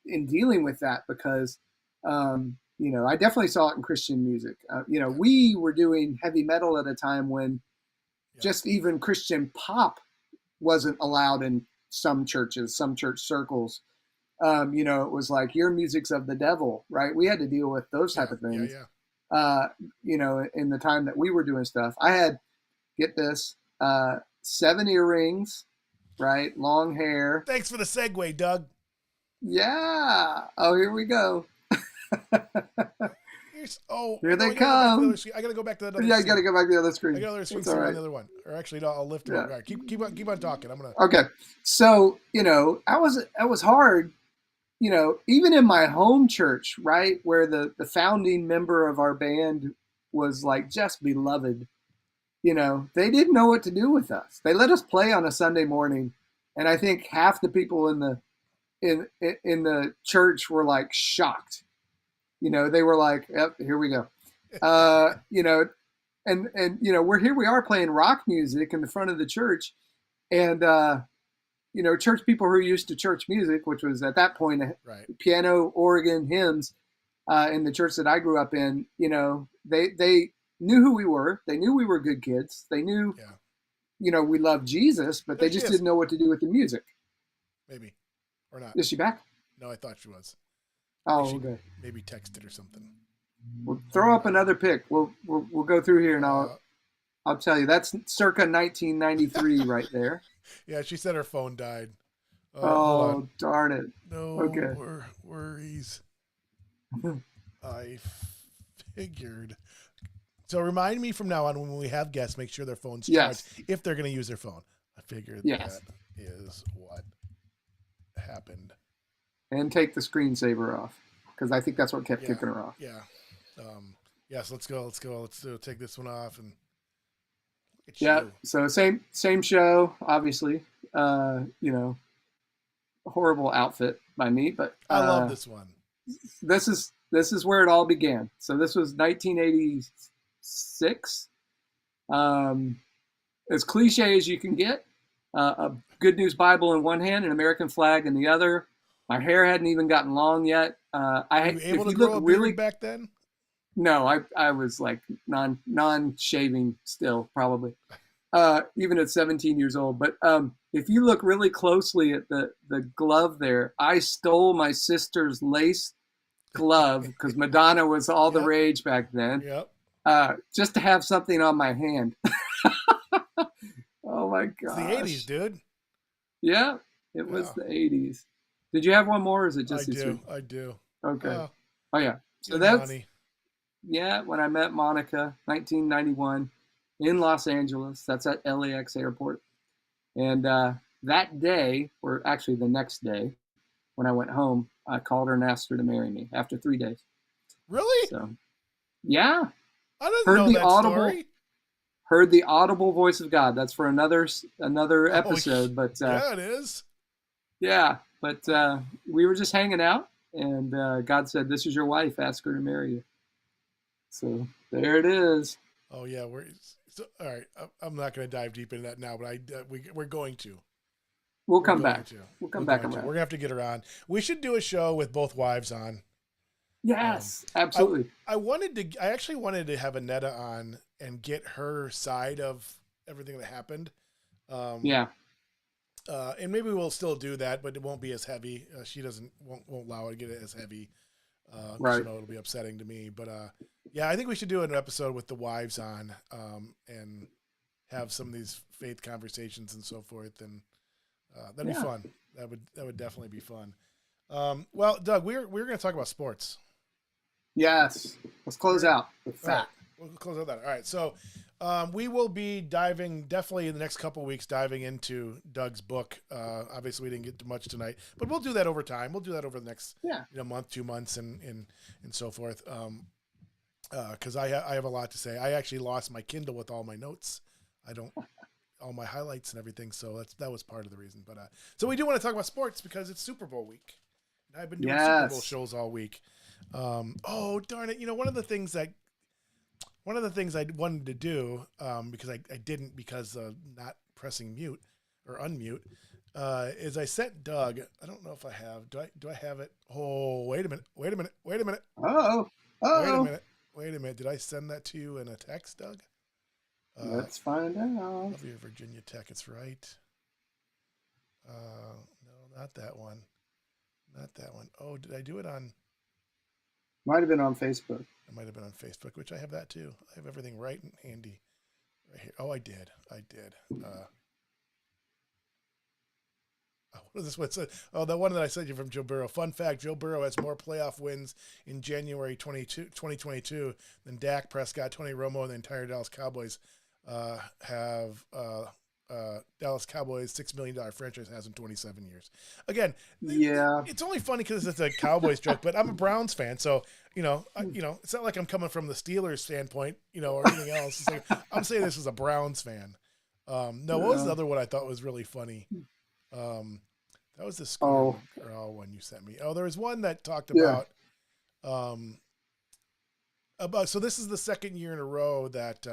in dealing with that, because, I definitely saw it in Christian music. We were doing heavy metal at a time when just even Christian pop wasn't allowed in some churches, some church circles. It was like, your music's of the devil, right? We had to deal with those type of things. Yeah. In the time that we were doing stuff, I had, get this, 7 earrings, right? Long hair. Thanks for the segue, Doug. Yeah. Oh, here we go. Oh, Here no, they come. I gotta go back to that other Yeah, you screen. got to go back to the other screen. I got another screen That's so all we're on right. the other one. Or actually, no, I'll lift it Yeah. up. All right, keep on talking. I'm gonna. Okay. So, that was hard, even in my home church, right? Where the founding member of our band was like just beloved. They didn't know what to do with us. They let us play on a Sunday morning, and I think half the people in the church were like shocked. They were like, "Yep, here we go." Uh, you know, here we are playing rock music in the front of the church, and church people who are used to church music, which was at that point Right. piano, organ, hymns, in the church that I grew up in. They knew who we were. They knew we were good kids. They knew, we loved Jesus, but they just didn't know what to do with the music. Maybe, or not. Is she back? No, I thought she was. Oh, okay. Maybe texted or something. We'll throw up another pic. We'll go through here and I'll tell you. That's circa 1993 right there. Yeah, she said her phone died. Oh, darn it. No Okay. worries. I figured. So remind me from now on when we have guests, make sure their phone's charged if they're going to use their phone. I figured that is what happened. And take the screensaver off because I think that's what kept kicking her off. Yeah. Yes. Let's go. Let's take this one off and. So same show, obviously. Horrible outfit by me, but I love this one. This is where it all began. So this was 1986. As cliche as you can get. A Good News Bible in one hand, an American flag in the other. My hair hadn't even gotten long yet. Were you able to grow a beard back then? No, I was like non-shaving still, probably, even at 17 years old. But if you look really closely at the glove there, I stole my sister's lace glove because Madonna was all the rage back then. Yep. Just to have something on my hand. Oh my gosh. It's the 80s, dude. Yeah, it was the 80s. Did you have one more, or is it just I do. Okay. Oh yeah. So that's when I met Monica, 1991, in Los Angeles. That's at LAX airport. And that day, or actually the next day, when I went home, I called her and asked her to marry me after 3 days. Really? So, yeah. I didn't know that story. Heard the audible voice of God. That's for another episode. But yeah, it is. Yeah, but we were just hanging out, and God said, "This is your wife. Ask her to marry you." So there it is. Oh yeah, all right. I'm not going to dive deep into that now, but we're going to. We'll come back. We'll come back around. We're going to have to get her on. We should do a show with both wives on. Yes, absolutely. I actually wanted to have Annetta on and get her side of everything that happened. Yeah. And maybe we'll still do that, but it won't be as heavy. She won't allow it to get it as heavy. Right. It'll be upsetting to me. But yeah, I think we should do an episode with the wives on and have some of these faith conversations and so forth. And that'd be fun. That would definitely be fun. Well, Doug, we're going to talk about sports. Yes. Let's close out with that. Right. We'll close out that. All right. So we will be definitely in the next couple of weeks, diving into Doug's book. Obviously, we didn't get to much tonight, but we'll do that over time. We'll do that over the next month, 2 months, and so forth. Because I have a lot to say. I actually lost my Kindle with all my notes. All my highlights and everything. So that was part of the reason. But so we do want to talk about sports because it's Super Bowl week. And I've been doing Super Bowl shows all week. Oh darn it! One of the things I wanted to do because I didn't because of not pressing mute or unmute is I sent Doug. I don't know if I have. Do I have it? Oh, wait a minute. Oh. Wait a minute. Did I send that to you in a text, Doug? Let's find out. Love your Virginia Tech. It's right. No, not that one. Oh, did I do it on? Might have been on Facebook. It might have been on Facebook, which I have that too. I have everything right and handy right here. Oh, I did. what is this one? Oh, the one that I sent you from Joe Burrow. Fun fact: Joe Burrow has more playoff wins in January 2022 than Dak Prescott, Tony Romo, and the entire Dallas Cowboys have. Dallas Cowboys $6 million franchise has in 27 years. Again, Yeah. it's only funny because it's a Cowboys joke, but I'm a Browns fan, so it's not like I'm coming from the Steelers standpoint, or anything else. It's like, I'm saying this as a Browns fan. No, what was the other one I thought was really funny? That was the Scooter McGraw one you sent me. Oh, there was one that talked about so this is the second year in a row that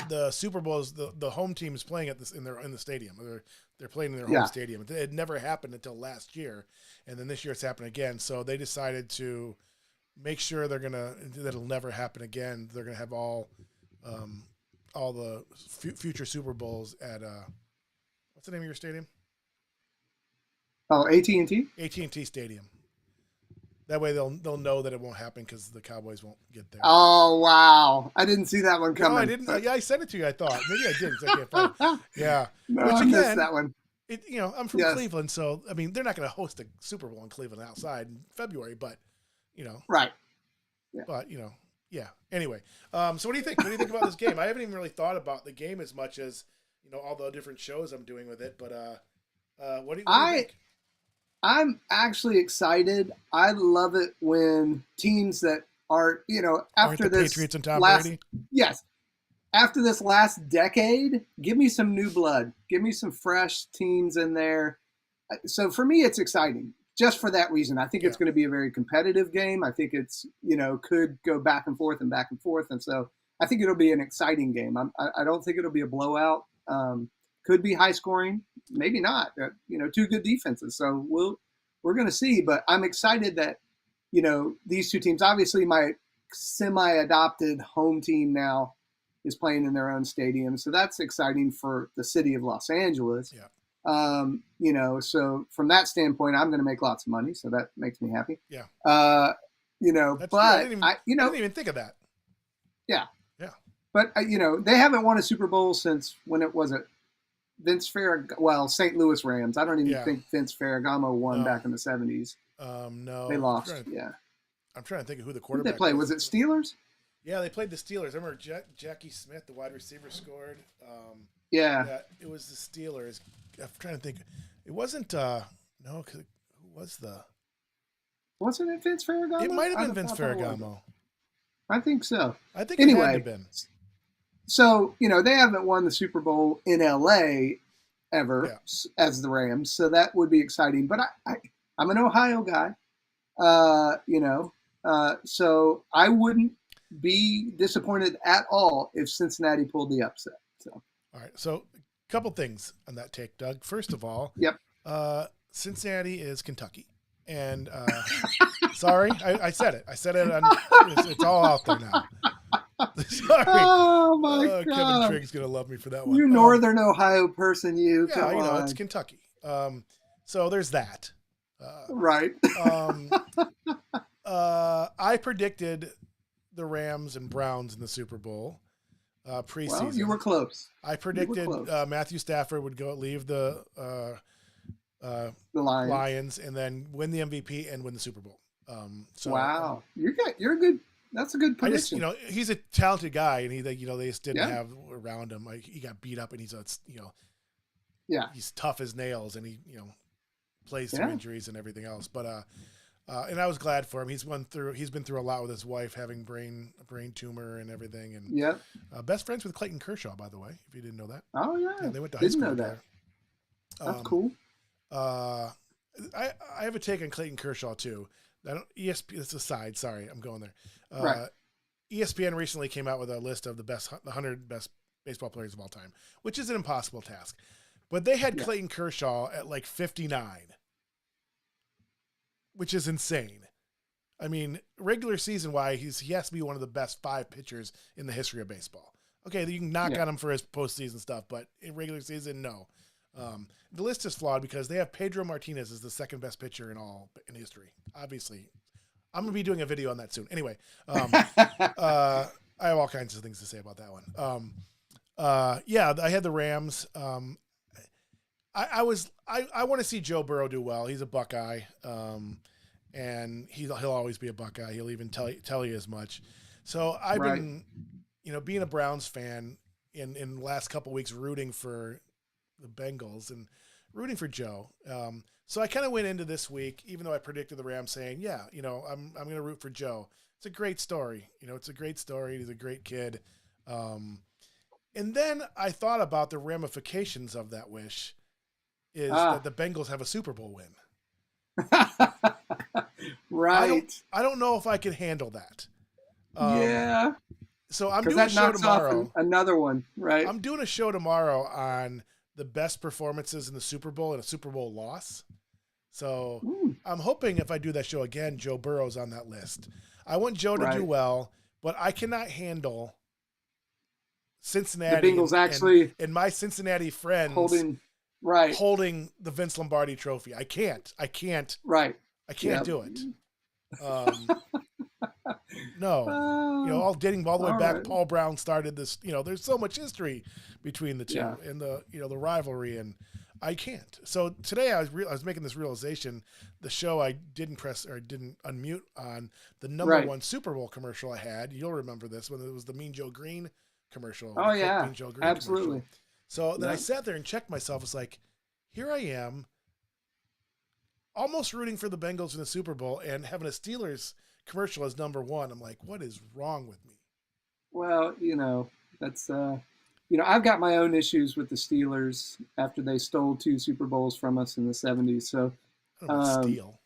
the Super Bowl is the home team is playing at this in the stadium. They're playing in their home stadium. It had never happened until last year, and then this year it's happened again. So they decided to make sure that it'll never happen again. They're gonna have all the future Super Bowls at what's the name of your stadium? Oh, AT&T? AT&T Stadium. That way they'll know that it won't happen because the Cowboys won't get there. Oh, wow. I didn't see that one coming. No, I didn't. Yeah, I sent it to you. I thought maybe I didn't. I can't find it. Yeah. No, I missed that one. I'm from Cleveland, so I mean they're not going to host a Super Bowl in Cleveland outside in February, but right. Yeah. But yeah. Anyway, so what do you think? What do you think about this game? I haven't even really thought about the game as much as all the different shows I'm doing with it. But what do you think? I'm actually excited. I love it when teams that are, after this Patriots and Tom Brady. Yes. After this last decade, give me some new blood. Give me some fresh teams in there. So for me, it's exciting just for that reason. I think it's going to be a very competitive game. I think it's, could go back and forth. And so I think it'll be an exciting game. I don't think it'll be a blowout. Could be high scoring, maybe not. Two good defenses, so we're going to see. But I'm excited that these two teams. Obviously, my semi-adopted home team now is playing in their own stadium, so that's exciting for the city of Los Angeles. Yeah. So from that standpoint, I'm going to make lots of money, so that makes me happy. Yeah. But I didn't even think of that. Yeah. Yeah. But they haven't won a Super Bowl since when it was it. St. Louis Rams. I don't even think Vince Ferragamo won back in the 70s. No. They lost. I'm trying to think of who the quarterback did they play? Was it Steelers? Yeah, they played the Steelers. I remember Jackie Smith, the wide receiver, scored. Yeah, it was the Steelers. I'm trying to think. It wasn't. No, who was the? Wasn't it Vince Ferragamo? It might have been Vince Ferragamo. I think so. I think it had to have been. So, they haven't won the Super Bowl in LA ever as the Rams. So that would be exciting. But I'm an Ohio guy, so I wouldn't be disappointed at all if Cincinnati pulled the upset. So, all right. So a couple things on that take, Doug. First of all, Cincinnati is Kentucky. And sorry, I said it. I said it. It's all out there now. Sorry. Oh my God. Kevin Trigg's gonna love me for that one. You Northern Ohio person, you. Yeah, come on. It's Kentucky. So there's that. Right. I predicted the Rams and Browns in the Super Bowl preseason. Well, you were close. I predicted Matthew Stafford would leave the Lions and then win the MVP and win the Super Bowl. Wow, you're good. That's a good prediction. He's a talented guy, and they just didn't have around him. Like he got beat up, and he's he's tough as nails, and he plays through injuries and everything else. But and I was glad for him. He's been through a lot with his wife having a brain tumor and everything. And best friends with Clayton Kershaw, by the way, if you didn't know that. Oh yeah, they went to high school together. That's cool. I have a take on Clayton Kershaw too. ESPN. It's a side. Sorry, I'm going there. Right. ESPN recently came out with a list of the 100 best baseball players of all time, which is an impossible task. But they had Clayton Kershaw at like 59, which is insane. I mean, regular season wise, he has to be one of the best 5 pitchers in the history of baseball. Okay, you can knock on him for his postseason stuff, but in regular season, no. The list is flawed because they have Pedro Martinez as the second best pitcher in history. Obviously, I'm gonna be doing a video on that soon. Anyway, I have all kinds of things to say about that one. I had the Rams. I want to see Joe Burrow do well. He's a Buckeye, and he'll always be a Buckeye. He'll even tell you as much. So I've Right. been, being a Browns fan in the last couple weeks, rooting for the Bengals and rooting for Joe. So I kind of went into this week, even though I predicted the Rams, saying, yeah, I'm going to root for Joe. It's a great story. It's a great story. He's a great kid. And then I thought about the ramifications of that wish is that the Bengals have a Super Bowl win. Right. I don't know if I can handle that. Yeah. So I'm Because doing a that show knocks off tomorrow. another one, right? I'm doing a show tomorrow on the best performances in the Super Bowl and a Super Bowl loss. So I'm hoping if I do that show again, Joe Burrow's on that list. I want Joe to do well, but I cannot handle Cincinnati. The Bengals and my Cincinnati friends holding the Vince Lombardi trophy. I can't. Right. I can't do it. No. All dating all the way back. Right. Paul Brown started this. There's so much history between the two and the rivalry, and I can't. So today I was making this realization. The show I didn't press or didn't unmute on the number one Super Bowl commercial I had. You'll remember this when it was the Mean Joe Green commercial. Oh yeah, Mean Joe Green absolutely. Commercial. So then I sat there and checked myself. It's like, here I am, almost rooting for the Bengals in the Super Bowl and having a Steelers commercial as number one. I'm like, what is wrong with me? Well, that's I've got my own issues with the Steelers after they stole 2 Super Bowls from us in the 70s. So, I don't know, steal.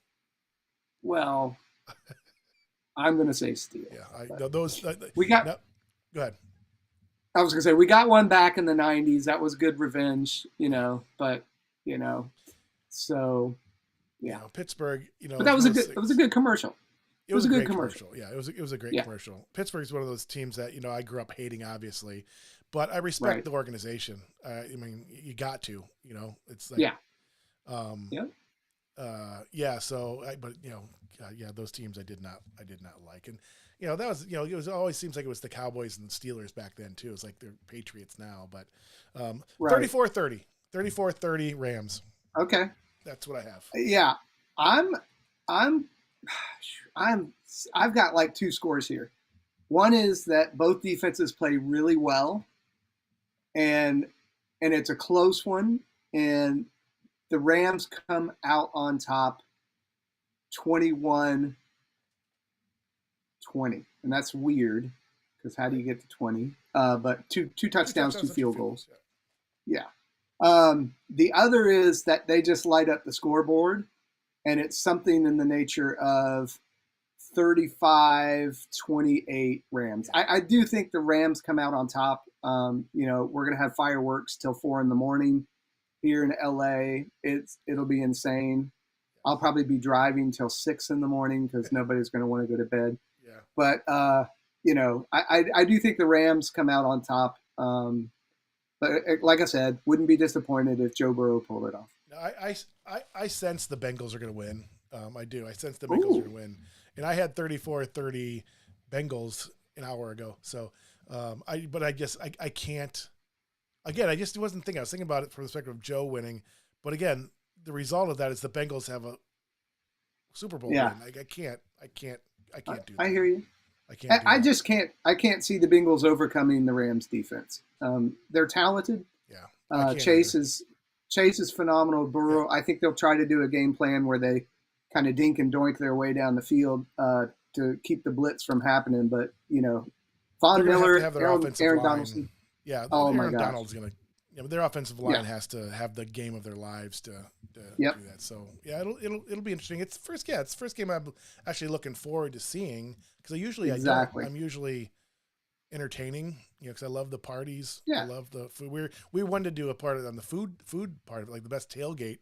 Well, I'm going to say steal. Yeah, those. We got. No, go ahead. I was going to say we got one back in the 90s. That was good revenge, but so yeah. Pittsburgh, But that was it was a good commercial. It was a good commercial. Yeah, it was a great Yeah. commercial. Pittsburgh's one of those teams that I grew up hating, obviously, but I respect the organization. I mean, you got to, it's like So, those teams I did not like, and that was it was always seems like it was the Cowboys and the Steelers back then too. It's like they're Patriots now, but 34-30 Rams. Okay, that's what I have. Yeah, I've got like 2 scores here. One is that both defenses play really well, and it's a close one, and the Rams come out on top 21-20. And that's weird because how do you get to 20? But two touchdowns, 2 field goals. Yeah. The other is that they just light up the scoreboard, and it's something in the nature of 35-28 Rams. I do think the Rams come out on top. We're going to have fireworks till 4 a.m. here in LA. It'll be insane. I'll probably be driving till 6 a.m. because nobody's going to want to go to bed. Yeah. But, I do think the Rams come out on top. But like I said, wouldn't be disappointed if Joe Burrow pulled it off. I sense the Bengals are going to win. I do. I sense the Bengals are going to win. And I had 34-30 Bengals an hour ago. So, I can't. Again, I just wasn't thinking. I was thinking about it from the perspective of Joe winning. But again, the result of that is the Bengals have a Super Bowl win. I can't do that. I hear you. I can't. I just can't. I can't see the Bengals overcoming the Rams defense. They're talented. Yeah. Chase is phenomenal. Burrow. I think they'll try to do a game plan where they kind of dink and doink their way down the field to keep the blitz from happening. But Von Miller, Aaron Donaldson. Yeah. Aaron Donald's gonna. Their offensive line has to have the game of their lives to do that. So it'll be interesting. It's the first game I'm actually looking forward to seeing because I'm usually entertaining, because I love the parties. I love the food. We wanted to do a part on the food part of it, like the best tailgate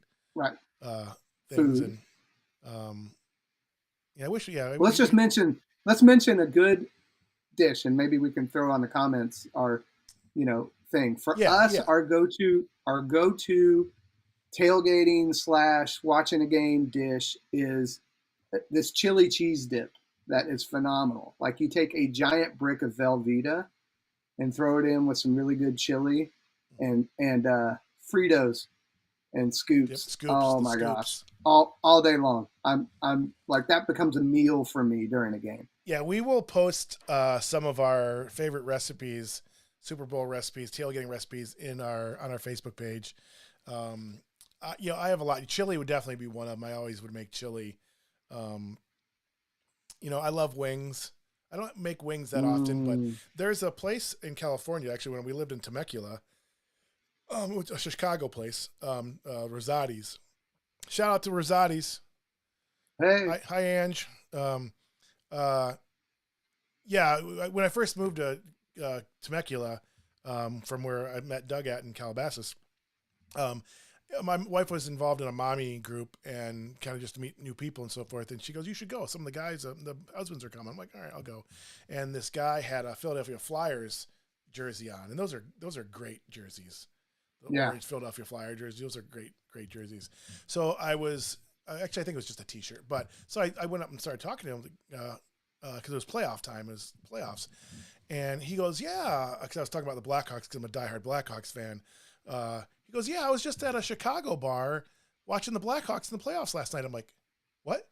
things. Food. And I wish. Yeah. Let's mention a good dish, and maybe we can throw on the comments our thing for us. Our go-to tailgating / watching a game dish is this chili cheese dip that is phenomenal. Like you take a giant brick of Velveeta and throw it in with some really good chili and Fritos and Yep, scoops. scoops. Oh the my gosh, scoops. all day long. I'm like that becomes a meal for me during a game. Yeah, we will post some of our favorite recipes, Super Bowl recipes, tailgating recipes on our Facebook page. I have a lot. Chili would definitely be one of them. I always would make chili. Um, I love wings. I don't make wings that often, but there's a place in California, actually, when we lived in Temecula, a Chicago place, Rosati's. Shout out to Rosati's. Hey, Hi, Ange. Yeah, when I first moved to Temecula, from where I met Doug at in Calabasas, my wife was involved in a mommy group and kind of just to meet new people and so forth. And she goes, "You should go. Some of the guys, the husbands are coming." I'm like, "All right, I'll go." And this guy had a Philadelphia Flyers jersey on, and those are great jerseys. The orange Philadelphia Flyer jerseys, those are great jerseys. So I think it was just a T-shirt, but so I went up and started talking to him because it was playoff time, it was playoffs, and he goes, "Yeah," because I was talking about the Blackhawks because I'm a diehard Blackhawks fan. He goes, "Yeah, I was just at a Chicago bar watching the Blackhawks in the playoffs last night." I'm like, "What?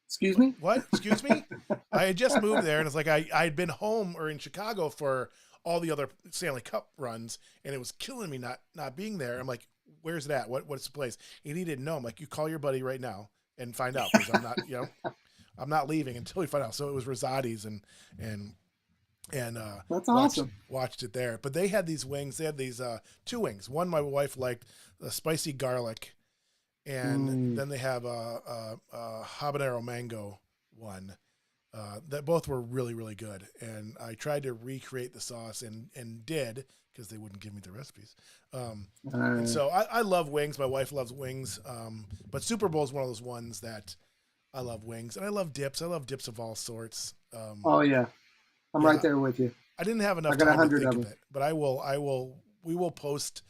excuse me? What? Excuse me?" I had just moved there, and it's like I'd been home or in Chicago for all the other Stanley Cup runs, and it was killing me not being there. I'm like, "Where's it at? What's the place?" And he didn't know. I'm like, "You call your buddy right now and find out because I'm not, I'm not leaving until we find out." So it was Rosati's and That's awesome. watched it there. But they had these wings. They had these two wings. One my wife liked, the spicy garlic, and then they have a habanero mango one. That both were really, really good. And I tried to recreate the sauce and did, because they wouldn't give me the recipes. And so I love wings. My wife loves wings. But Super Bowl is one of those ones that I love wings. And I love dips. I love dips of all sorts. Oh yeah, I'm right there with you. I didn't have enough I got time to 100 think of of them. it, but we will post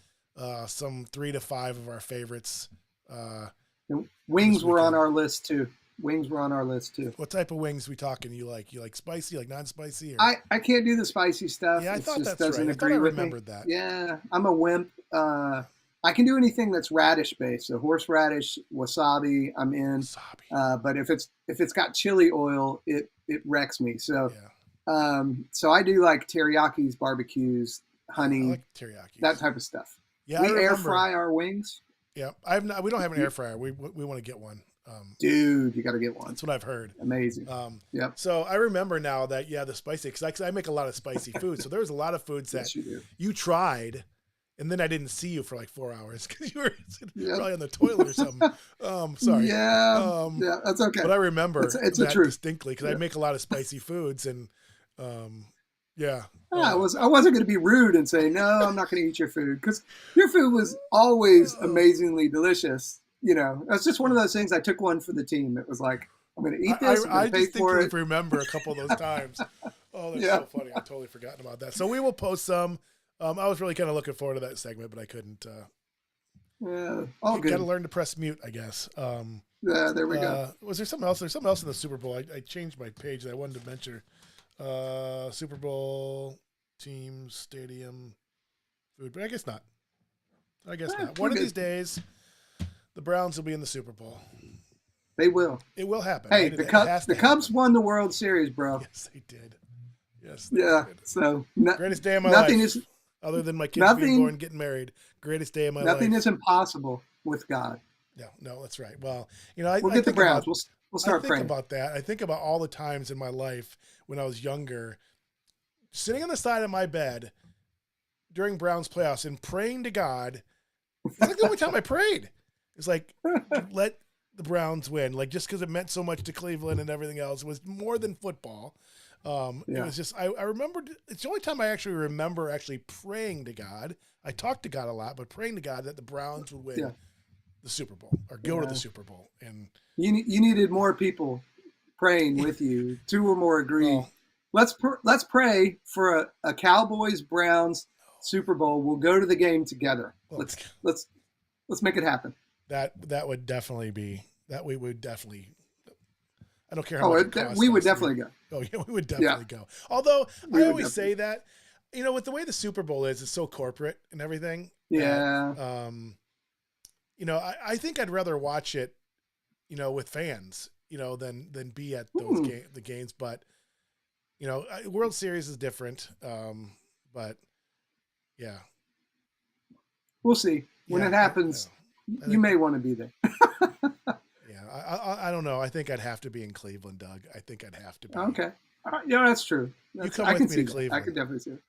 some 3 to 5 of our favorites. And wings This were on weekend. our list too. Wings were on our list too. What type of wings we talking? You like spicy, like non-spicy? Or? I can't do the spicy stuff. Yeah, I It thought just that's doesn't right. I thought agree I with me. remembered that. Yeah, I'm a wimp. I can do anything that's radish based. So horseradish, wasabi, I'm in. Wasabi. But if it's got chili oil, it wrecks me. So Yeah, so I do like teriyakis, barbecues, I honey, like teriyaki. that type of stuff. Yeah, I We air remember. fry our wings. Yeah, we don't have an air fryer. We want to get one. Dude, you got to get one. That's what I've heard. Amazing. Yep. So I remember now that the spicy, because I make a lot of spicy food. So there was a lot of foods that Yes, you do. you tried, and then I didn't see you for like 4 hours because you were Yep. probably on the toilet or something. Sorry. Yeah. Yeah, that's okay. But I remember It's the that truth. distinctly because I make a lot of spicy foods, and yeah. I wasn't going to be rude and say no. I'm not going to eat your food because your food was always amazingly delicious. It's just one of those things. I took one for the team. It was like, I'm going to eat this. I'm I going to pay for distinctly it. remember a couple of those times. Oh, that's Yeah. so funny. I totally forgotten about that. So we will post some. I was really kind of looking forward to that segment, but I couldn't. Yeah, all You got to good. learn to press mute, I guess. Yeah, there we go. Was there something else? There's something else in the Super Bowl. I changed my page that I wanted to mention. Super Bowl, teams, stadium, food, but I guess not. I guess not. One of these days, the Browns will be in the Super Bowl. They will. It will happen. Hey, right? the It has to Cubs happen. won the World Series, bro. Yes, they did. Yes, they Yeah. did. So Greatest day of my nothing life. is Other than my kids being nothing- born, getting married. Greatest day of my nothing life. is impossible with God. No, that's right. Well, I We'll get the think Browns. about- We'll start I think praying. about that. I think about all the times in my life when I was younger, sitting on the side of my bed during Browns playoffs and praying to God. It's like the only time I prayed. It's like, let the Browns win. Like, just because it meant so much to Cleveland and everything else. It was more than football. It Yeah. was just, I remembered, it's the only time I actually remember actually praying to God. I talked to God a lot, but praying to God that the Browns would win Yeah. the Super Bowl or go to the Super Bowl. And You needed more people praying with you. 2 or more agreed. well, Let's pray for a Cowboys Browns Super Bowl. We'll go to the game together. well, Let's make it happen. that would definitely be that. We would definitely. I don't care how Oh, much it costs we would us. definitely go. Oh yeah, we would definitely go. Although We I would always say that, with the way the Super Bowl is, it's so corporate and everything. Yeah. That, you know, I think I'd rather watch it, you know, with fans, you know, than be at those the games. But you know, World Series is different. But yeah, we'll see when it happens. You may want to be there. Yeah, I don't know. I think I'd have to be in Cleveland, Doug. I think I'd have to be. Okay. Yeah, that's true. You come with me to Cleveland. I could definitely see it.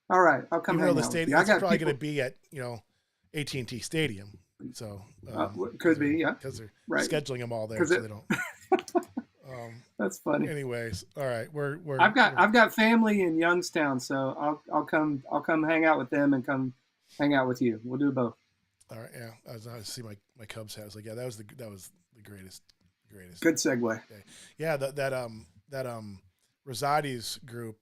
All right, I'll come. Even though the stadium is probably going to be at, you know, AT&T Stadium, so could be, yeah, because they're scheduling them all there, so they don't. That's funny. Anyways, all right, I've got family in Youngstown, so I'll come hang out with them and come hang out with you. We'll do both. All right, yeah. I see my Cubs hat. I was like, yeah, that was the greatest. Good segue. Day. Yeah, that Rosati's group.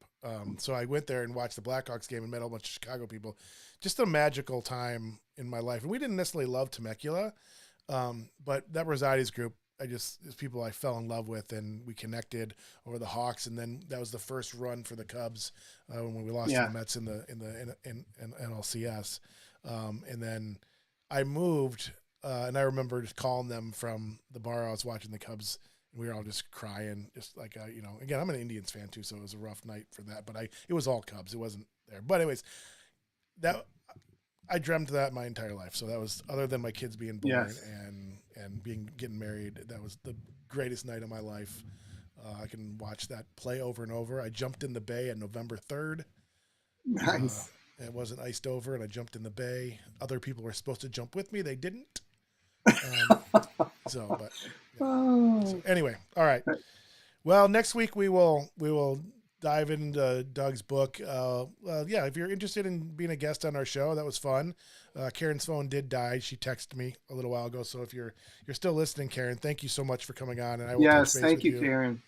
So I went there and watched the Blackhawks game and met a whole bunch of Chicago people. Just a magical time in my life. And we didn't necessarily love Temecula, but that Rosati's group, it's people I fell in love with, and we connected over the Hawks. And then that was the first run for the Cubs when we lost to the Mets in NLCS. And then I moved, and I remember just calling them from the bar I was watching the Cubs. We were all just crying, just like, you know, again, I'm an Indians fan too, so it was a rough night for that, but it was all Cubs. It wasn't there. But anyways, I dreamt that my entire life. So that was, other than my kids being born and getting married, that was the greatest night of my life. I can watch that play over and over. I jumped in the bay on November 3rd. Nice. It wasn't iced over, and I jumped in the bay. Other people were supposed to jump with me. They didn't. So anyway, all right. Well, next week we will dive into Doug's book. Yeah, if you're interested in being a guest on our show, that was fun. Karen's phone did die. She texted me a little while ago. So if you're still listening, Karen, thank you so much for coming on. And I will touch base thank with you, Karen.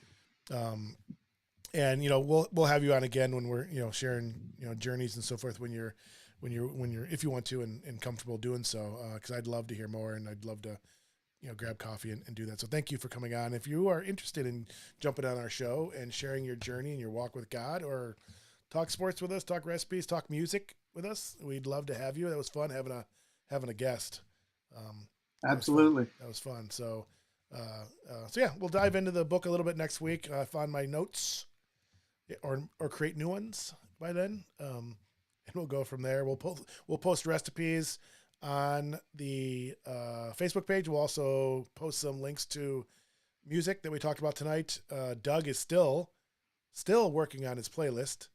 And you know, we'll have you on again when we're, you know, sharing, you know, journeys and so forth when you're if you want to and comfortable doing so, because I'd love to hear more, and I'd love to, you know, grab coffee and do that. So thank you for coming on. If you are interested in jumping on our show and sharing your journey and your walk with God, or talk sports with us, talk recipes, talk music with us, we'd love to have you. That was fun having a guest. Absolutely. That was fun. So yeah, we'll dive into the book a little bit next week. Find my notes or create new ones by then. And we'll go from there. We'll post recipes on the Facebook page. We'll also post some links to music that we talked about tonight. Doug is still working on his playlist.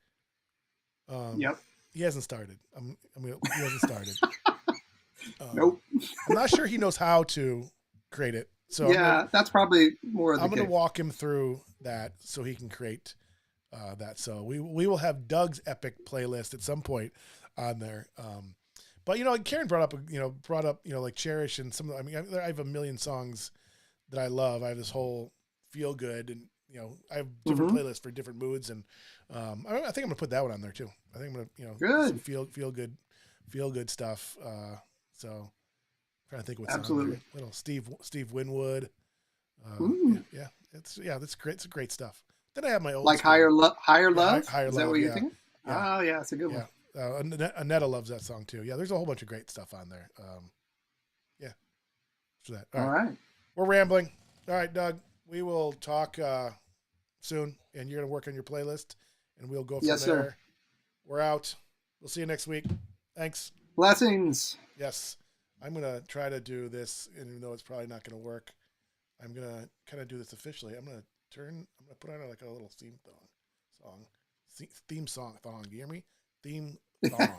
Yep. He hasn't started. He hasn't started. Nope. I'm not sure he knows how to create it. So yeah, that's probably more of the I'm going to walk him through that so he can create that. So we will have Doug's epic playlist at some point on there. But you know, Karen brought up, like Cherish and some of the, I have a million songs that I love. I have this whole feel good, and you know, I have different playlists for different moods, and I think I'm gonna put that one on there too. I think I'm gonna, you know, good. Some feel good stuff. So I'm trying to think what's absolutely on there. Little Steve Winwood. That's great. It's great stuff. Then I have my old like Higher Love. Higher Is Love, that what you're thinking? Yeah. Oh yeah, it's a good one. Annetta loves that song too. Yeah, there's a whole bunch of great stuff on there. For that. All right. We're rambling. All right, Doug. We will talk soon, and you're gonna work on your playlist, and we'll go from there. Sir. We're out. We'll see you next week. Thanks. Blessings. Yes, I'm gonna try to do this, and even though it's probably not gonna work, I'm gonna kind of do this officially. I'm gonna put on like a little theme song. Do you hear me? Theme song.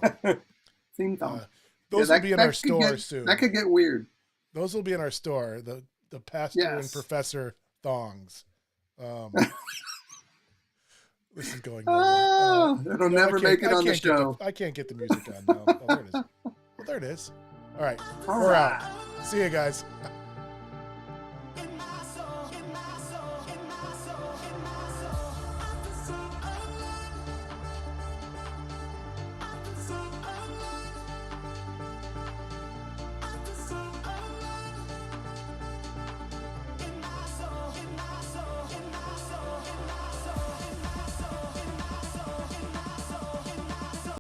Theme song. Those will be in our store soon. That could get weird. Those will be in our store. The pastor and professor thongs. This is going nowhere. It'll never make it on the show. I can't get the music on now. Oh, there it is. Well, there it is. All right. We're out. See you guys.